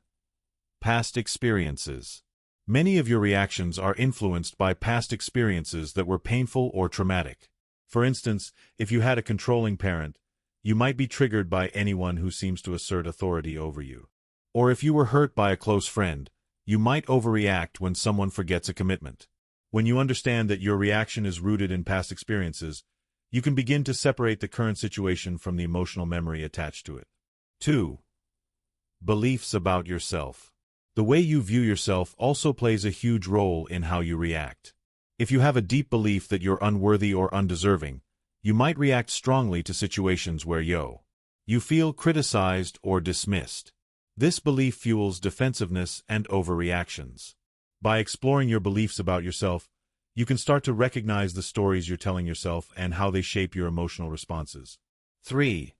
Past experiences. Many of your reactions are influenced by past experiences that were painful or traumatic. For instance, if you had a controlling parent, you might be triggered by anyone who seems to assert authority over you. Or if you were hurt by a close friend, you might overreact when someone forgets a commitment. When you understand that your reaction is rooted in past experiences, you can begin to separate the current situation from the emotional memory attached to it. 2. Beliefs about yourself. The way you view yourself also plays a huge role in how you react. If you have a deep belief that you're unworthy or undeserving, you might react strongly to situations where you feel criticized or dismissed. This belief fuels defensiveness and overreactions. By exploring your beliefs about yourself, you can start to recognize the stories you're telling yourself and how they shape your emotional responses. 3.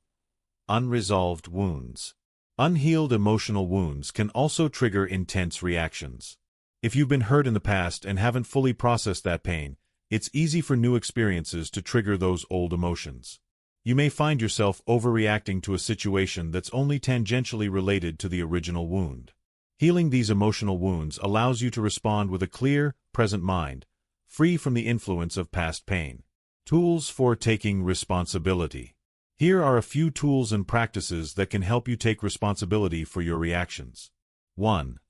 Unresolved wounds. Unhealed emotional wounds can also trigger intense reactions. If you've been hurt in the past and haven't fully processed that pain, it's easy for new experiences to trigger those old emotions. You may find yourself overreacting to a situation that's only tangentially related to the original wound. Healing these emotional wounds allows you to respond with a clear, present mind, free from the influence of past pain. Tools for taking responsibility. Here are a few tools and practices that can help you take responsibility for your reactions. 1.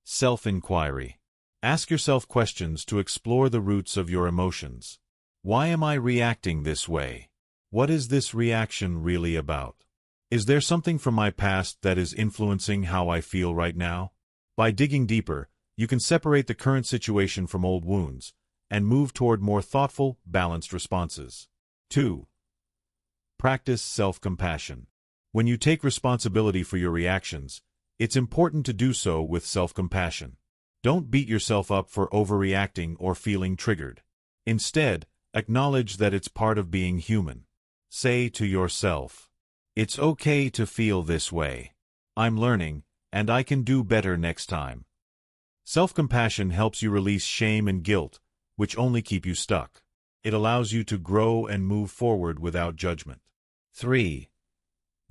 Self-inquiry. Ask yourself questions to explore the roots of your emotions. Why am I reacting this way? What is this reaction really about? Is there something from my past that is influencing how I feel right now? By digging deeper, you can separate the current situation from old wounds and move toward more thoughtful, balanced responses. 2. Practice self-compassion. When you take responsibility for your reactions, it's important to do so with self-compassion. Don't beat yourself up for overreacting or feeling triggered. Instead, acknowledge that it's part of being human. Say to yourself, "It's okay to feel this way. I'm learning, and I can do better next time." Self-compassion helps you release shame and guilt, which only keep you stuck. It allows you to grow and move forward without judgment. 3.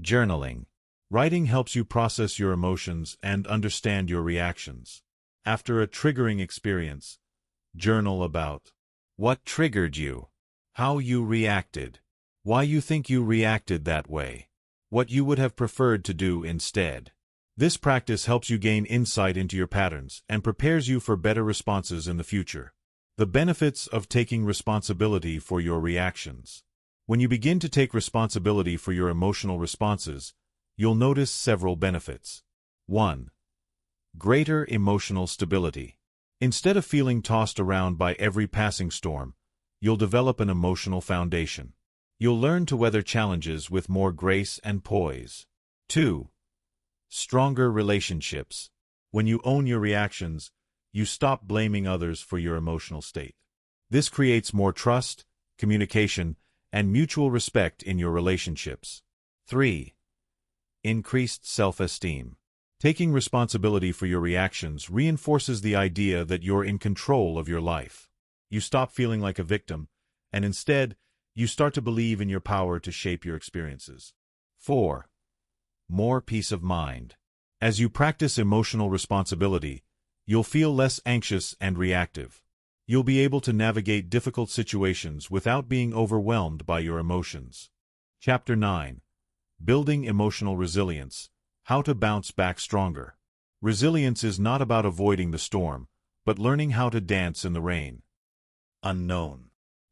Journaling. Writing helps you process your emotions and understand your reactions. After a triggering experience, journal about what triggered you, how you reacted, why you think you reacted that way, what you would have preferred to do instead. This practice helps you gain insight into your patterns and prepares you for better responses in the future. The benefits of taking responsibility for your reactions. When you begin to take responsibility for your emotional responses, you'll notice several benefits. 1. Greater emotional stability. Instead of feeling tossed around by every passing storm, you'll develop an emotional foundation. You'll learn to weather challenges with more grace and poise. 2. Stronger relationships. When you own your reactions, you stop blaming others for your emotional state. This creates more trust, communication, and mutual respect in your relationships. 3. Increased self-esteem. Taking responsibility for your reactions reinforces the idea that you're in control of your life. You stop feeling like a victim, and instead, you start to believe in your power to shape your experiences. 4. More peace of mind. As you practice emotional responsibility, you'll feel less anxious and reactive. You'll be able to navigate difficult situations without being overwhelmed by your emotions. Chapter 9. Building Emotional Resilience. How to Bounce Back Stronger. Resilience is not about avoiding the storm, but learning how to dance in the rain. Unknown.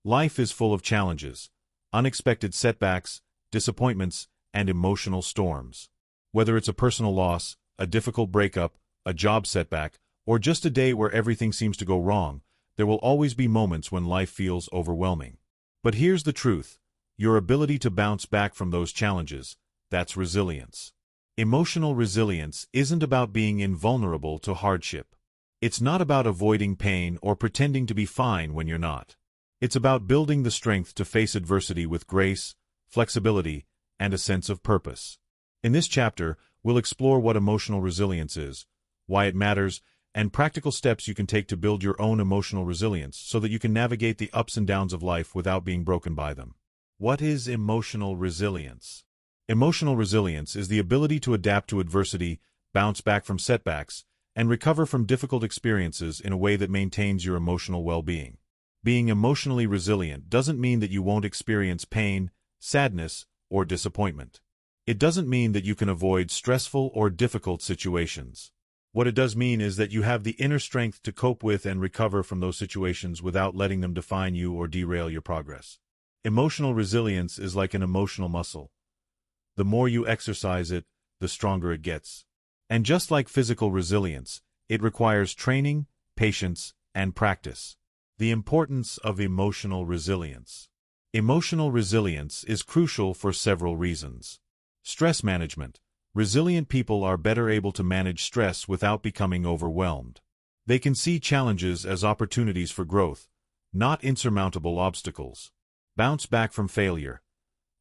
Life is full of challenges, unexpected setbacks, disappointments, and emotional storms. Whether it's a personal loss, a difficult breakup, a job setback, or just a day where everything seems to go wrong, there will always be moments when life feels overwhelming. But here's the truth: your ability to bounce back from those challenges, that's resilience. Emotional resilience isn't about being invulnerable to hardship. It's not about avoiding pain or pretending to be fine when you're not. It's about building the strength to face adversity with grace, flexibility, and a sense of purpose. In this chapter, we'll explore what emotional resilience is, why it matters, and practical steps you can take to build your own emotional resilience so that you can navigate the ups and downs of life without being broken by them. What is emotional resilience? Emotional resilience is the ability to adapt to adversity, bounce back from setbacks, and recover from difficult experiences in a way that maintains your emotional well-being. Being emotionally resilient doesn't mean that you won't experience pain, sadness, or disappointment. It doesn't mean that you can avoid stressful or difficult situations. What it does mean is that you have the inner strength to cope with and recover from those situations without letting them define you or derail your progress. Emotional resilience is like an emotional muscle. The more you exercise it, the stronger it gets. And just like physical resilience, it requires training, patience, and practice. The importance of emotional resilience. Emotional resilience is crucial for several reasons. Stress management. Resilient people are better able to manage stress without becoming overwhelmed. They can see challenges as opportunities for growth, not insurmountable obstacles. Bounce back from failure.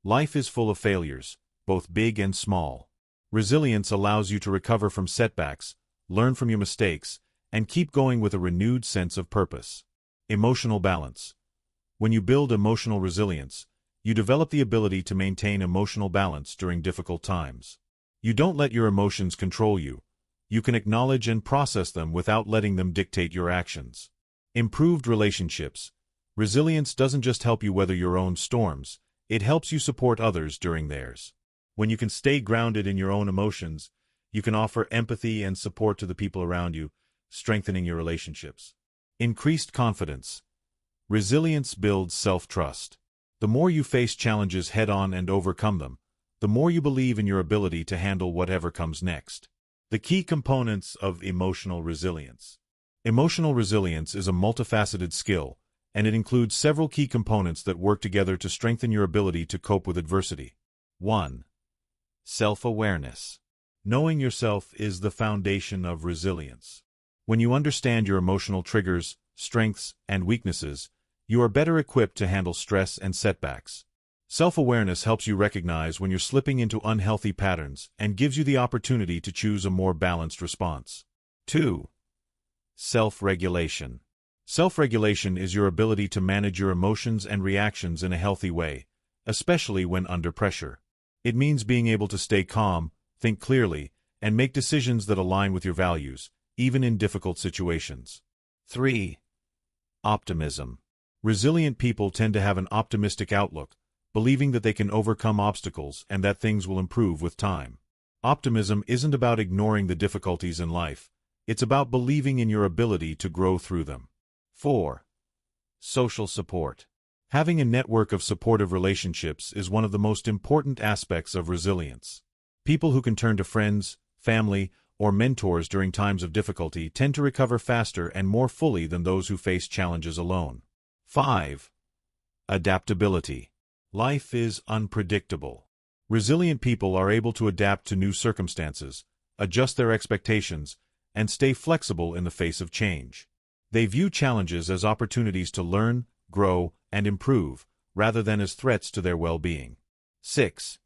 Life is full of failures, both big and small. Resilience allows you to recover from setbacks, learn from your mistakes, and keep going with a renewed sense of purpose. Emotional balance. When you build emotional resilience, you develop the ability to maintain emotional balance during difficult times. You don't let your emotions control you. You can acknowledge and process them without letting them dictate your actions. Improved relationships. Resilience doesn't just help you weather your own storms, it helps you support others during theirs. When you can stay grounded in your own emotions, you can offer empathy and support to the people around you, strengthening your relationships. Increased confidence. Resilience builds self-trust. The more you face challenges head-on and overcome them, the more you believe in your ability to handle whatever comes next. The key components of emotional resilience. Emotional resilience is a multifaceted skill, and it includes several key components that work together to strengthen your ability to cope with adversity. 1. Self-awareness. Knowing yourself is the foundation of resilience. When you understand your emotional triggers, strengths, and weaknesses, you are better equipped to handle stress and setbacks. Self-awareness helps you recognize when you're slipping into unhealthy patterns and gives you the opportunity to choose a more balanced response. 2. Self-regulation. Self-regulation is your ability to manage your emotions and reactions in a healthy way, especially when under pressure. It means being able to stay calm, think clearly, and make decisions that align with your values, even in difficult situations. 3. Optimism. Resilient people tend to have an optimistic outlook, believing that they can overcome obstacles and that things will improve with time. Optimism isn't about ignoring the difficulties in life. It's about believing in your ability to grow through them. 4. Social support. Having a network of supportive relationships is one of the most important aspects of resilience. People who can turn to friends, family, or mentors during times of difficulty tend to recover faster and more fully than those who face challenges alone. 5. Adaptability. Life is unpredictable. Resilient people are able to adapt to new circumstances, adjust their expectations, and stay flexible in the face of change. They view challenges as opportunities to learn, grow, and improve, rather than as threats to their well-being. 6.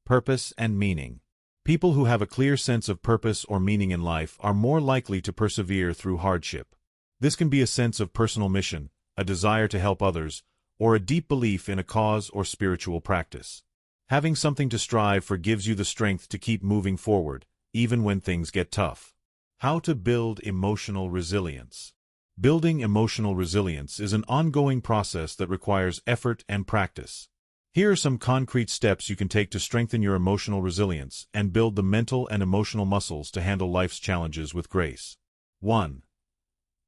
Purpose and meaning. People who have a clear sense of purpose or meaning in life are more likely to persevere through hardship. This can be a sense of personal mission, a desire to help others, or a deep belief in a cause or spiritual practice. Having something to strive for gives you the strength to keep moving forward, even when things get tough. How to build emotional resilience. Building emotional resilience is an ongoing process that requires effort and practice. Here are some concrete steps you can take to strengthen your emotional resilience and build the mental and emotional muscles to handle life's challenges with grace. 1.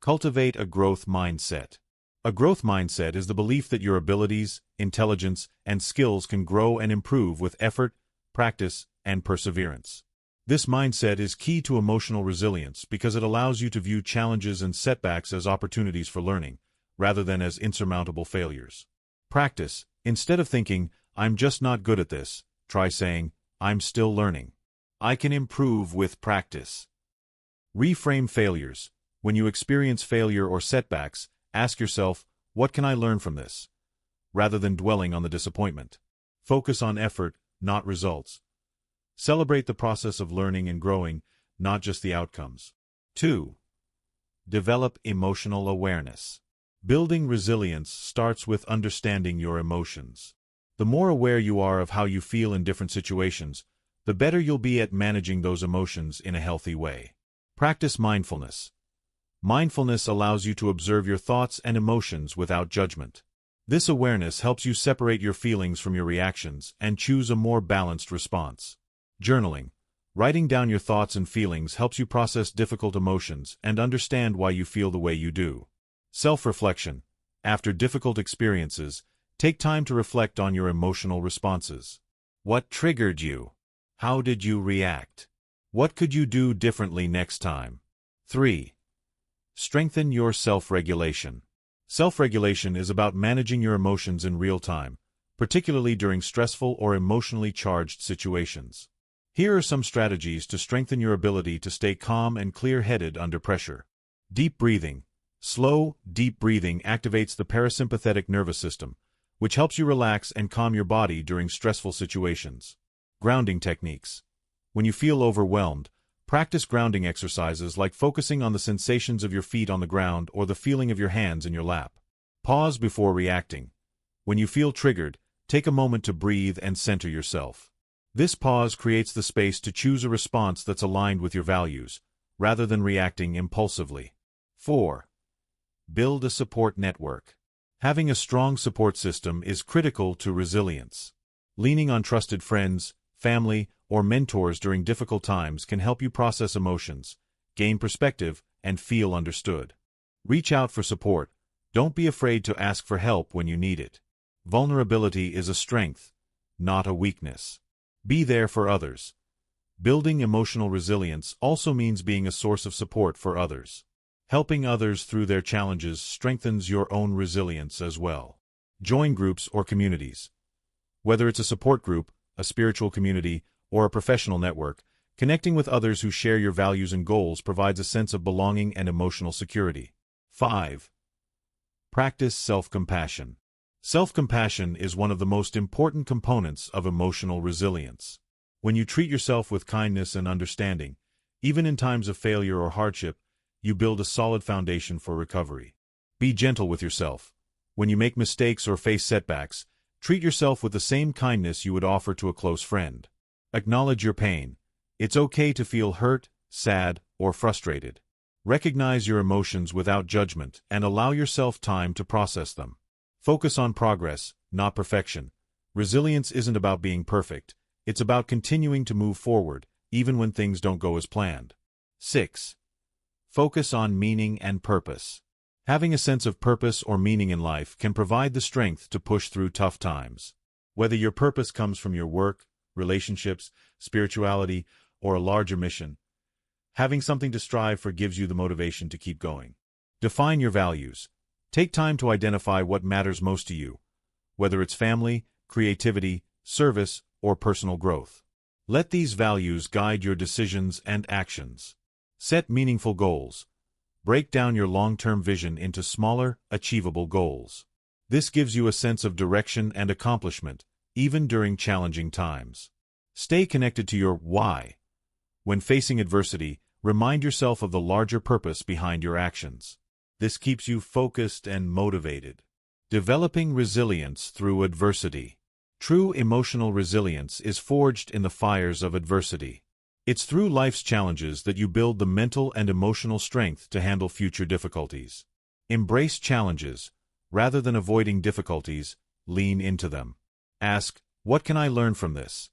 Cultivate a growth mindset. A growth mindset is the belief that your abilities, intelligence, and skills can grow and improve with effort, practice, and perseverance. This mindset is key to emotional resilience because it allows you to view challenges and setbacks as opportunities for learning, rather than as insurmountable failures. Practice. Instead of thinking, "I'm just not good at this," try saying, "I'm still learning. I can improve with practice." Reframe failures. When you experience failure or setbacks, ask yourself, "What can I learn from this?" rather than dwelling on the disappointment. Focus on effort, not results. Celebrate the process of learning and growing, not just the outcomes. 2. Develop emotional awareness. Building resilience starts with understanding your emotions. The more aware you are of how you feel in different situations, the better you'll be at managing those emotions in a healthy way. Practice mindfulness. Mindfulness allows you to observe your thoughts and emotions without judgment. This awareness helps you separate your feelings from your reactions and choose a more balanced response. Journaling. Writing down your thoughts and feelings helps you process difficult emotions and understand why you feel the way you do. Self-reflection. After difficult experiences, take time to reflect on your emotional responses. What triggered you? How did you react? What could you do differently next time? 3. Strengthen your self-regulation. Self-regulation is about managing your emotions in real time, particularly during stressful or emotionally charged situations. Here are some strategies to strengthen your ability to stay calm and clear-headed under pressure. Deep breathing. Slow, deep breathing activates the parasympathetic nervous system, which helps you relax and calm your body during stressful situations. Grounding techniques. When you feel overwhelmed, practice grounding exercises like focusing on the sensations of your feet on the ground or the feeling of your hands in your lap. Pause before reacting. When you feel triggered, take a moment to breathe and center yourself. This pause creates the space to choose a response that's aligned with your values, rather than reacting impulsively. 4. Build a support network. Having a strong support system is critical to resilience. Leaning on trusted friends, family, or mentors during difficult times can help you process emotions, gain perspective, and feel understood. Reach out for support. Don't be afraid to ask for help when you need it. Vulnerability is a strength, not a weakness. Be there for others. Building emotional resilience also means being a source of support for others. Helping others through their challenges strengthens your own resilience as well. Join groups or communities. Whether it's a support group, a spiritual community, or a professional network, connecting with others who share your values and goals provides a sense of belonging and emotional security. 5. Practice self-compassion. Self-compassion is one of the most important components of emotional resilience. When you treat yourself with kindness and understanding, even in times of failure or hardship, you build a solid foundation for recovery. Be gentle with yourself. When you make mistakes or face setbacks, treat yourself with the same kindness you would offer to a close friend. Acknowledge your pain. It's okay to feel hurt, sad, or frustrated. Recognize your emotions without judgment and allow yourself time to process them. Focus on progress, not perfection. Resilience isn't about being perfect. It's about continuing to move forward, even when things don't go as planned. 6. Focus on meaning and purpose. Having a sense of purpose or meaning in life can provide the strength to push through tough times. Whether your purpose comes from your work, relationships, spirituality, or a larger mission, having something to strive for gives you the motivation to keep going. Define your values. Take time to identify what matters most to you, whether it's family, creativity, service, or personal growth. Let these values guide your decisions and actions. Set meaningful goals. Break down your long-term vision into smaller, achievable goals. This gives you a sense of direction and accomplishment, even during challenging times. Stay connected to your why. When facing adversity, remind yourself of the larger purpose behind your actions. This keeps you focused and motivated. Developing resilience through adversity. True emotional resilience is forged in the fires of adversity. It's through life's challenges that you build the mental and emotional strength to handle future difficulties. Embrace challenges. Rather than avoiding difficulties, lean into them. Ask, what can I learn from this?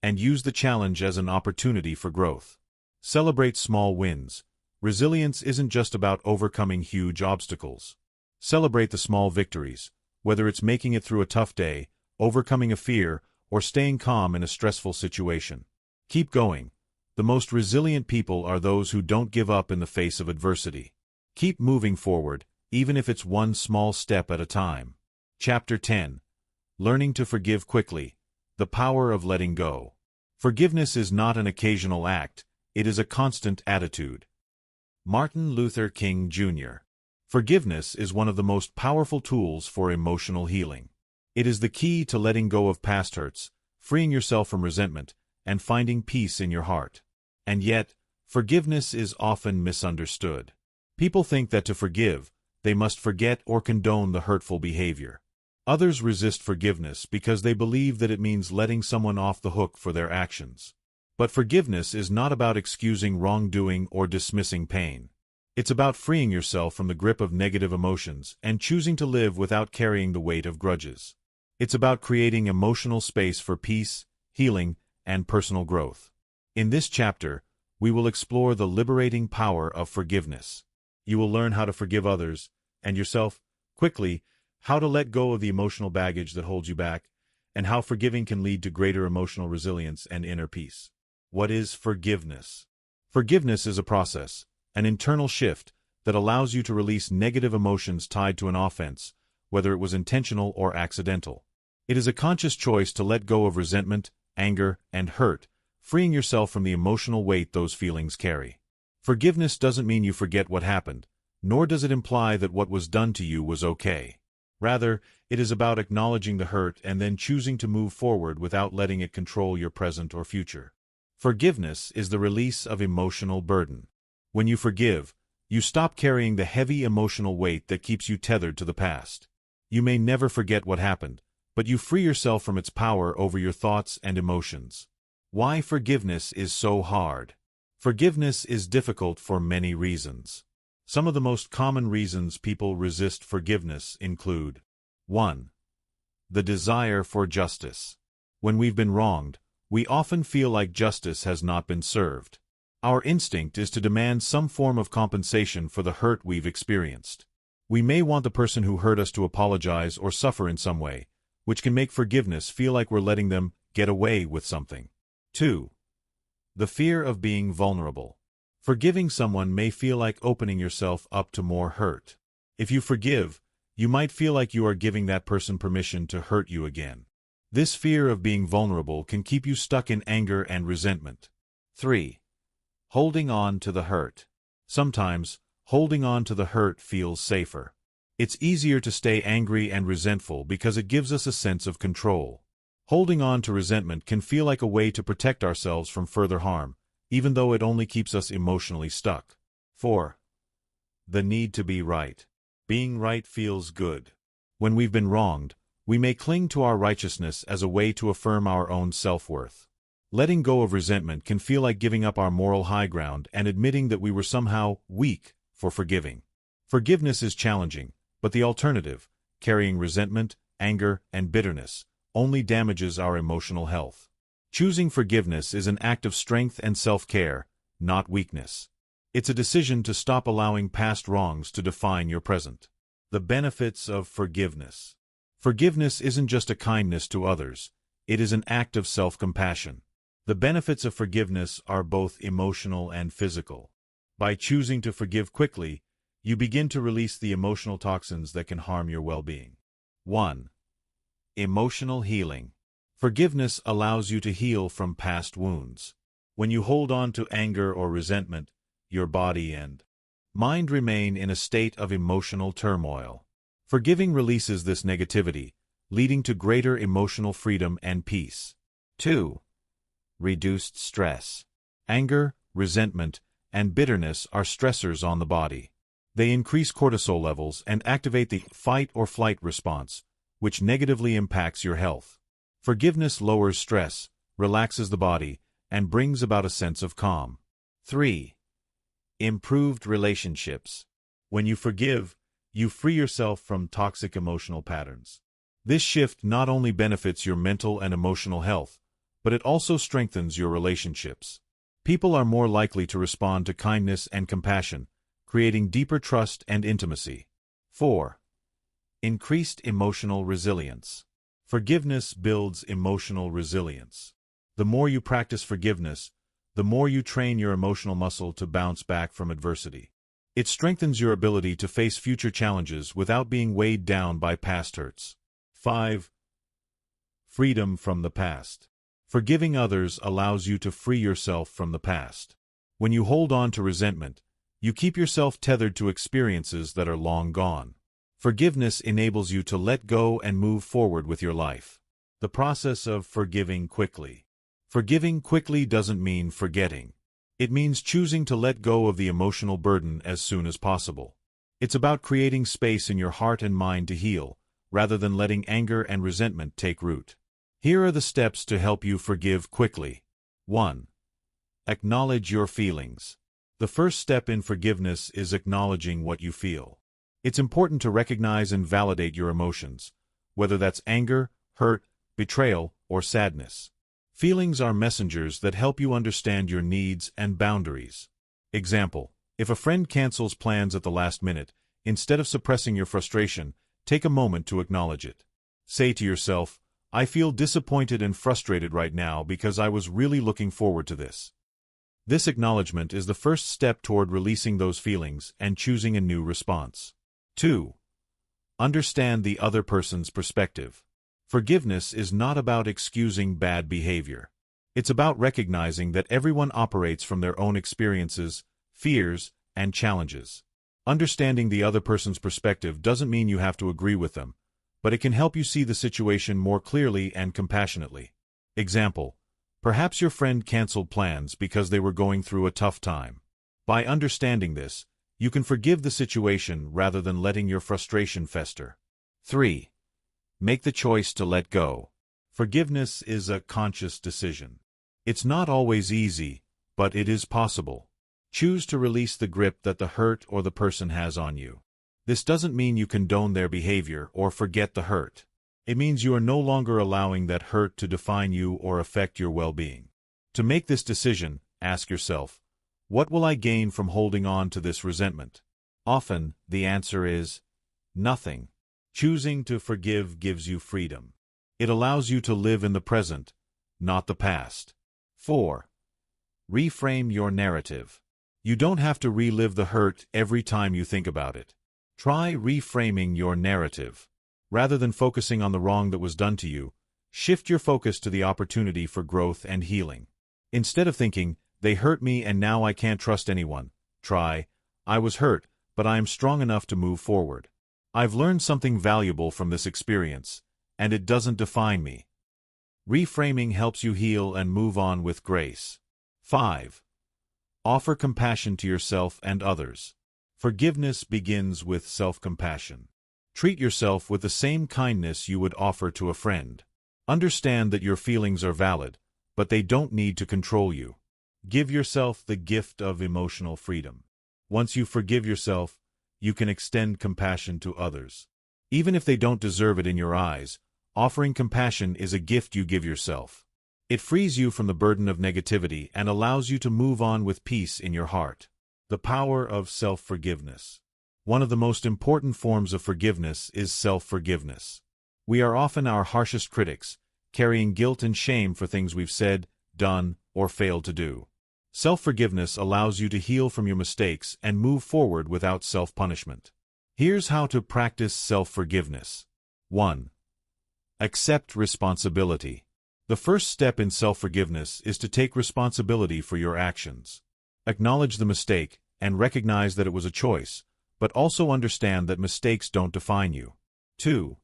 And use the challenge as an opportunity for growth. Celebrate small wins. Resilience isn't just about overcoming huge obstacles. Celebrate the small victories, whether it's making it through a tough day, overcoming a fear, or staying calm in a stressful situation. Keep going. The most resilient people are those who don't give up in the face of adversity. Keep moving forward, even if it's one small step at a time. Chapter 10. Learning to forgive quickly. The power of letting go. Forgiveness is not an occasional act, it is a constant attitude. Martin Luther King, Jr. Forgiveness is one of the most powerful tools for emotional healing. It is the key to letting go of past hurts, freeing yourself from resentment, and finding peace in your heart. And yet, forgiveness is often misunderstood. People think that to forgive, they must forget or condone the hurtful behavior. Others resist forgiveness because they believe that it means letting someone off the hook for their actions. But forgiveness is not about excusing wrongdoing or dismissing pain. It's about freeing yourself from the grip of negative emotions and choosing to live without carrying the weight of grudges. It's about creating emotional space for peace, healing, and personal growth. In this chapter, we will explore the liberating power of forgiveness. You will learn how to forgive others, and yourself, quickly, how to let go of the emotional baggage that holds you back, and how forgiving can lead to greater emotional resilience and inner peace. What is forgiveness? Forgiveness is a process, an internal shift, that allows you to release negative emotions tied to an offense, whether it was intentional or accidental. It is a conscious choice to let go of resentment, anger, and hurt, freeing yourself from the emotional weight those feelings carry. Forgiveness doesn't mean you forget what happened, nor does it imply that what was done to you was okay. Rather, it is about acknowledging the hurt and then choosing to move forward without letting it control your present or future. Forgiveness is the release of emotional burden. When you forgive, you stop carrying the heavy emotional weight that keeps you tethered to the past. You may never forget what happened, but you free yourself from its power over your thoughts and emotions. Why forgiveness is so hard? Forgiveness is difficult for many reasons. Some of the most common reasons people resist forgiveness include: 1. The desire for justice. When we've been wronged, we often feel like justice has not been served. Our instinct is to demand some form of compensation for the hurt we've experienced. We may want the person who hurt us to apologize or suffer in some way, which can make forgiveness feel like we're letting them get away with something. 2. The fear of being vulnerable. Forgiving someone may feel like opening yourself up to more hurt. If you forgive, you might feel like you are giving that person permission to hurt you again. This fear of being vulnerable can keep you stuck in anger and resentment. 3. Holding on to the hurt. Sometimes, holding on to the hurt feels safer. It's easier to stay angry and resentful because it gives us a sense of control. Holding on to resentment can feel like a way to protect ourselves from further harm, even though it only keeps us emotionally stuck. 4. The need to be right. Being right feels good. When we've been wronged, we may cling to our righteousness as a way to affirm our own self-worth. Letting go of resentment can feel like giving up our moral high ground and admitting that we were somehow weak for forgiving. Forgiveness is challenging, but the alternative, carrying resentment, anger, and bitterness, only damages our emotional health. Choosing forgiveness is an act of strength and self-care, not weakness. It's a decision to stop allowing past wrongs to define your present. The benefits of forgiveness. Forgiveness isn't just a kindness to others, it is an act of self-compassion. The benefits of forgiveness are both emotional and physical. By choosing to forgive quickly, you begin to release the emotional toxins that can harm your well-being. 1. Emotional healing. Forgiveness allows you to heal from past wounds. When you hold on to anger or resentment, your body and mind remain in a state of emotional turmoil. Forgiving releases this negativity, leading to greater emotional freedom and peace. 2. Reduced stress. Anger, resentment, and bitterness are stressors on the body. They increase cortisol levels and activate the fight-or-flight response, which negatively impacts your health. Forgiveness lowers stress, relaxes the body, and brings about a sense of calm. 3. Improved relationships. When you forgive, you free yourself from toxic emotional patterns. This shift not only benefits your mental and emotional health, but it also strengthens your relationships. People are more likely to respond to kindness and compassion, creating deeper trust and intimacy. 4. Increased emotional resilience. Forgiveness builds emotional resilience. The more you practice forgiveness, the more you train your emotional muscle to bounce back from adversity. It strengthens your ability to face future challenges without being weighed down by past hurts. 5. Freedom from the past. Forgiving others allows you to free yourself from the past. When you hold on to resentment, you keep yourself tethered to experiences that are long gone. Forgiveness enables you to let go and move forward with your life. The process of forgiving quickly. Forgiving quickly doesn't mean forgetting. It means choosing to let go of the emotional burden as soon as possible. It's about creating space in your heart and mind to heal, rather than letting anger and resentment take root. Here are the steps to help you forgive quickly. 1. Acknowledge your feelings. The first step in forgiveness is acknowledging what you feel. It's important to recognize and validate your emotions, whether that's anger, hurt, betrayal, or sadness. Feelings are messengers that help you understand your needs and boundaries. Example: if a friend cancels plans at the last minute, instead of suppressing your frustration, take a moment to acknowledge it. Say to yourself, "I feel disappointed and frustrated right now because I was really looking forward to this." This acknowledgement is the first step toward releasing those feelings and choosing a new response. 2. Understand the other person's perspective. Forgiveness is not about excusing bad behavior. It's about recognizing that everyone operates from their own experiences, fears, and challenges. Understanding the other person's perspective doesn't mean you have to agree with them, but it can help you see the situation more clearly and compassionately. Example: perhaps your friend canceled plans because they were going through a tough time. By understanding this, you can forgive the situation rather than letting your frustration fester. 3. Make the choice to let go. Forgiveness is a conscious decision. It's not always easy, but it is possible. Choose to release the grip that the hurt or the person has on you. This doesn't mean you condone their behavior or forget the hurt. It means you are no longer allowing that hurt to define you or affect your well-being. To make this decision, ask yourself, what will I gain from holding on to this resentment? Often, the answer is nothing. Choosing to forgive gives you freedom. It allows you to live in the present, not the past. 4. Reframe your narrative. You don't have to relive the hurt every time you think about it. Try reframing your narrative. Rather than focusing on the wrong that was done to you, shift your focus to the opportunity for growth and healing. Instead of thinking, "They hurt me and now I can't trust anyone," try, "I was hurt, but I am strong enough to move forward. I've learned something valuable from this experience, and it doesn't define me." Reframing helps you heal and move on with grace. 5. Offer compassion to yourself and others. Forgiveness begins with self-compassion. Treat yourself with the same kindness you would offer to a friend. Understand that your feelings are valid, but they don't need to control you. Give yourself the gift of emotional freedom. Once you forgive yourself, you can extend compassion to others. Even if they don't deserve it in your eyes, offering compassion is a gift you give yourself. It frees you from the burden of negativity and allows you to move on with peace in your heart. The power of self-forgiveness. One of the most important forms of forgiveness is self-forgiveness. We are often our harshest critics, carrying guilt and shame for things we've said, done, or failed to do. Self-forgiveness allows you to heal from your mistakes and move forward without self-punishment. Here's how to practice self-forgiveness. 1. Accept responsibility. The first step in self-forgiveness is to take responsibility for your actions. Acknowledge the mistake and recognize that it was a choice, but also understand that mistakes don't define you. 2.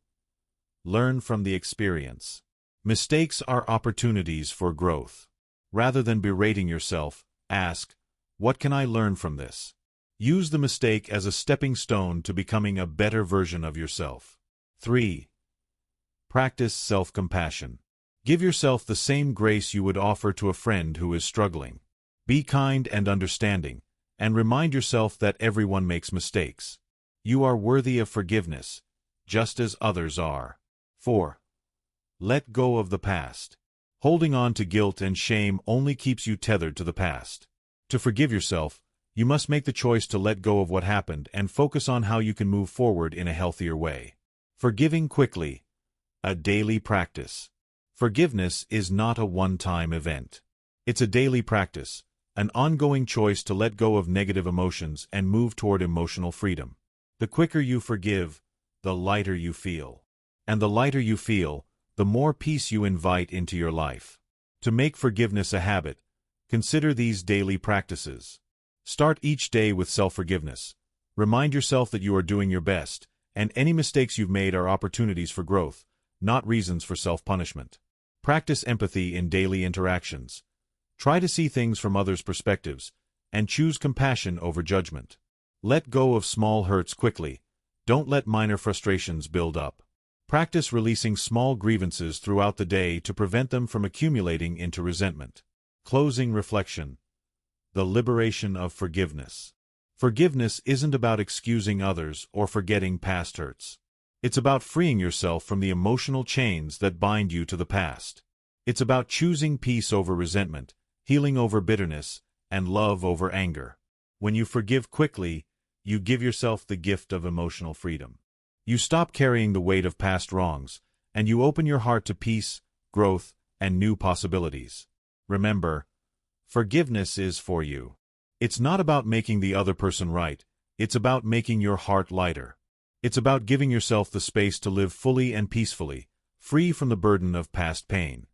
Learn from the experience. Mistakes are opportunities for growth. Rather than berating yourself, ask, what can I learn from this? Use the mistake as a stepping stone to becoming a better version of yourself. 3. Practice self-compassion. Give yourself the same grace you would offer to a friend who is struggling. Be kind and understanding, and remind yourself that everyone makes mistakes. You are worthy of forgiveness, just as others are. 4. Let go of the past. Holding on to guilt and shame only keeps you tethered to the past. To forgive yourself, you must make the choice to let go of what happened and focus on how you can move forward in a healthier way. Forgiving quickly. A daily practice. Forgiveness is not a one-time event. It's a daily practice, an ongoing choice to let go of negative emotions and move toward emotional freedom. The quicker you forgive, the lighter you feel. And the lighter you feel, the more peace you invite into your life. To make forgiveness a habit, consider these daily practices. Start each day with self-forgiveness. Remind yourself that you are doing your best, and any mistakes you've made are opportunities for growth, not reasons for self-punishment. Practice empathy in daily interactions. Try to see things from others' perspectives, and choose compassion over judgment. Let go of small hurts quickly. Don't let minor frustrations build up. Practice releasing small grievances throughout the day to prevent them from accumulating into resentment. Closing reflection. The liberation of forgiveness. Forgiveness isn't about excusing others or forgetting past hurts. It's about freeing yourself from the emotional chains that bind you to the past. It's about choosing peace over resentment, healing over bitterness, and love over anger. When you forgive quickly, you give yourself the gift of emotional freedom. You stop carrying the weight of past wrongs, and you open your heart to peace, growth, and new possibilities. Remember, forgiveness is for you. It's not about making the other person right, it's about making your heart lighter. It's about giving yourself the space to live fully and peacefully, free from the burden of past pain.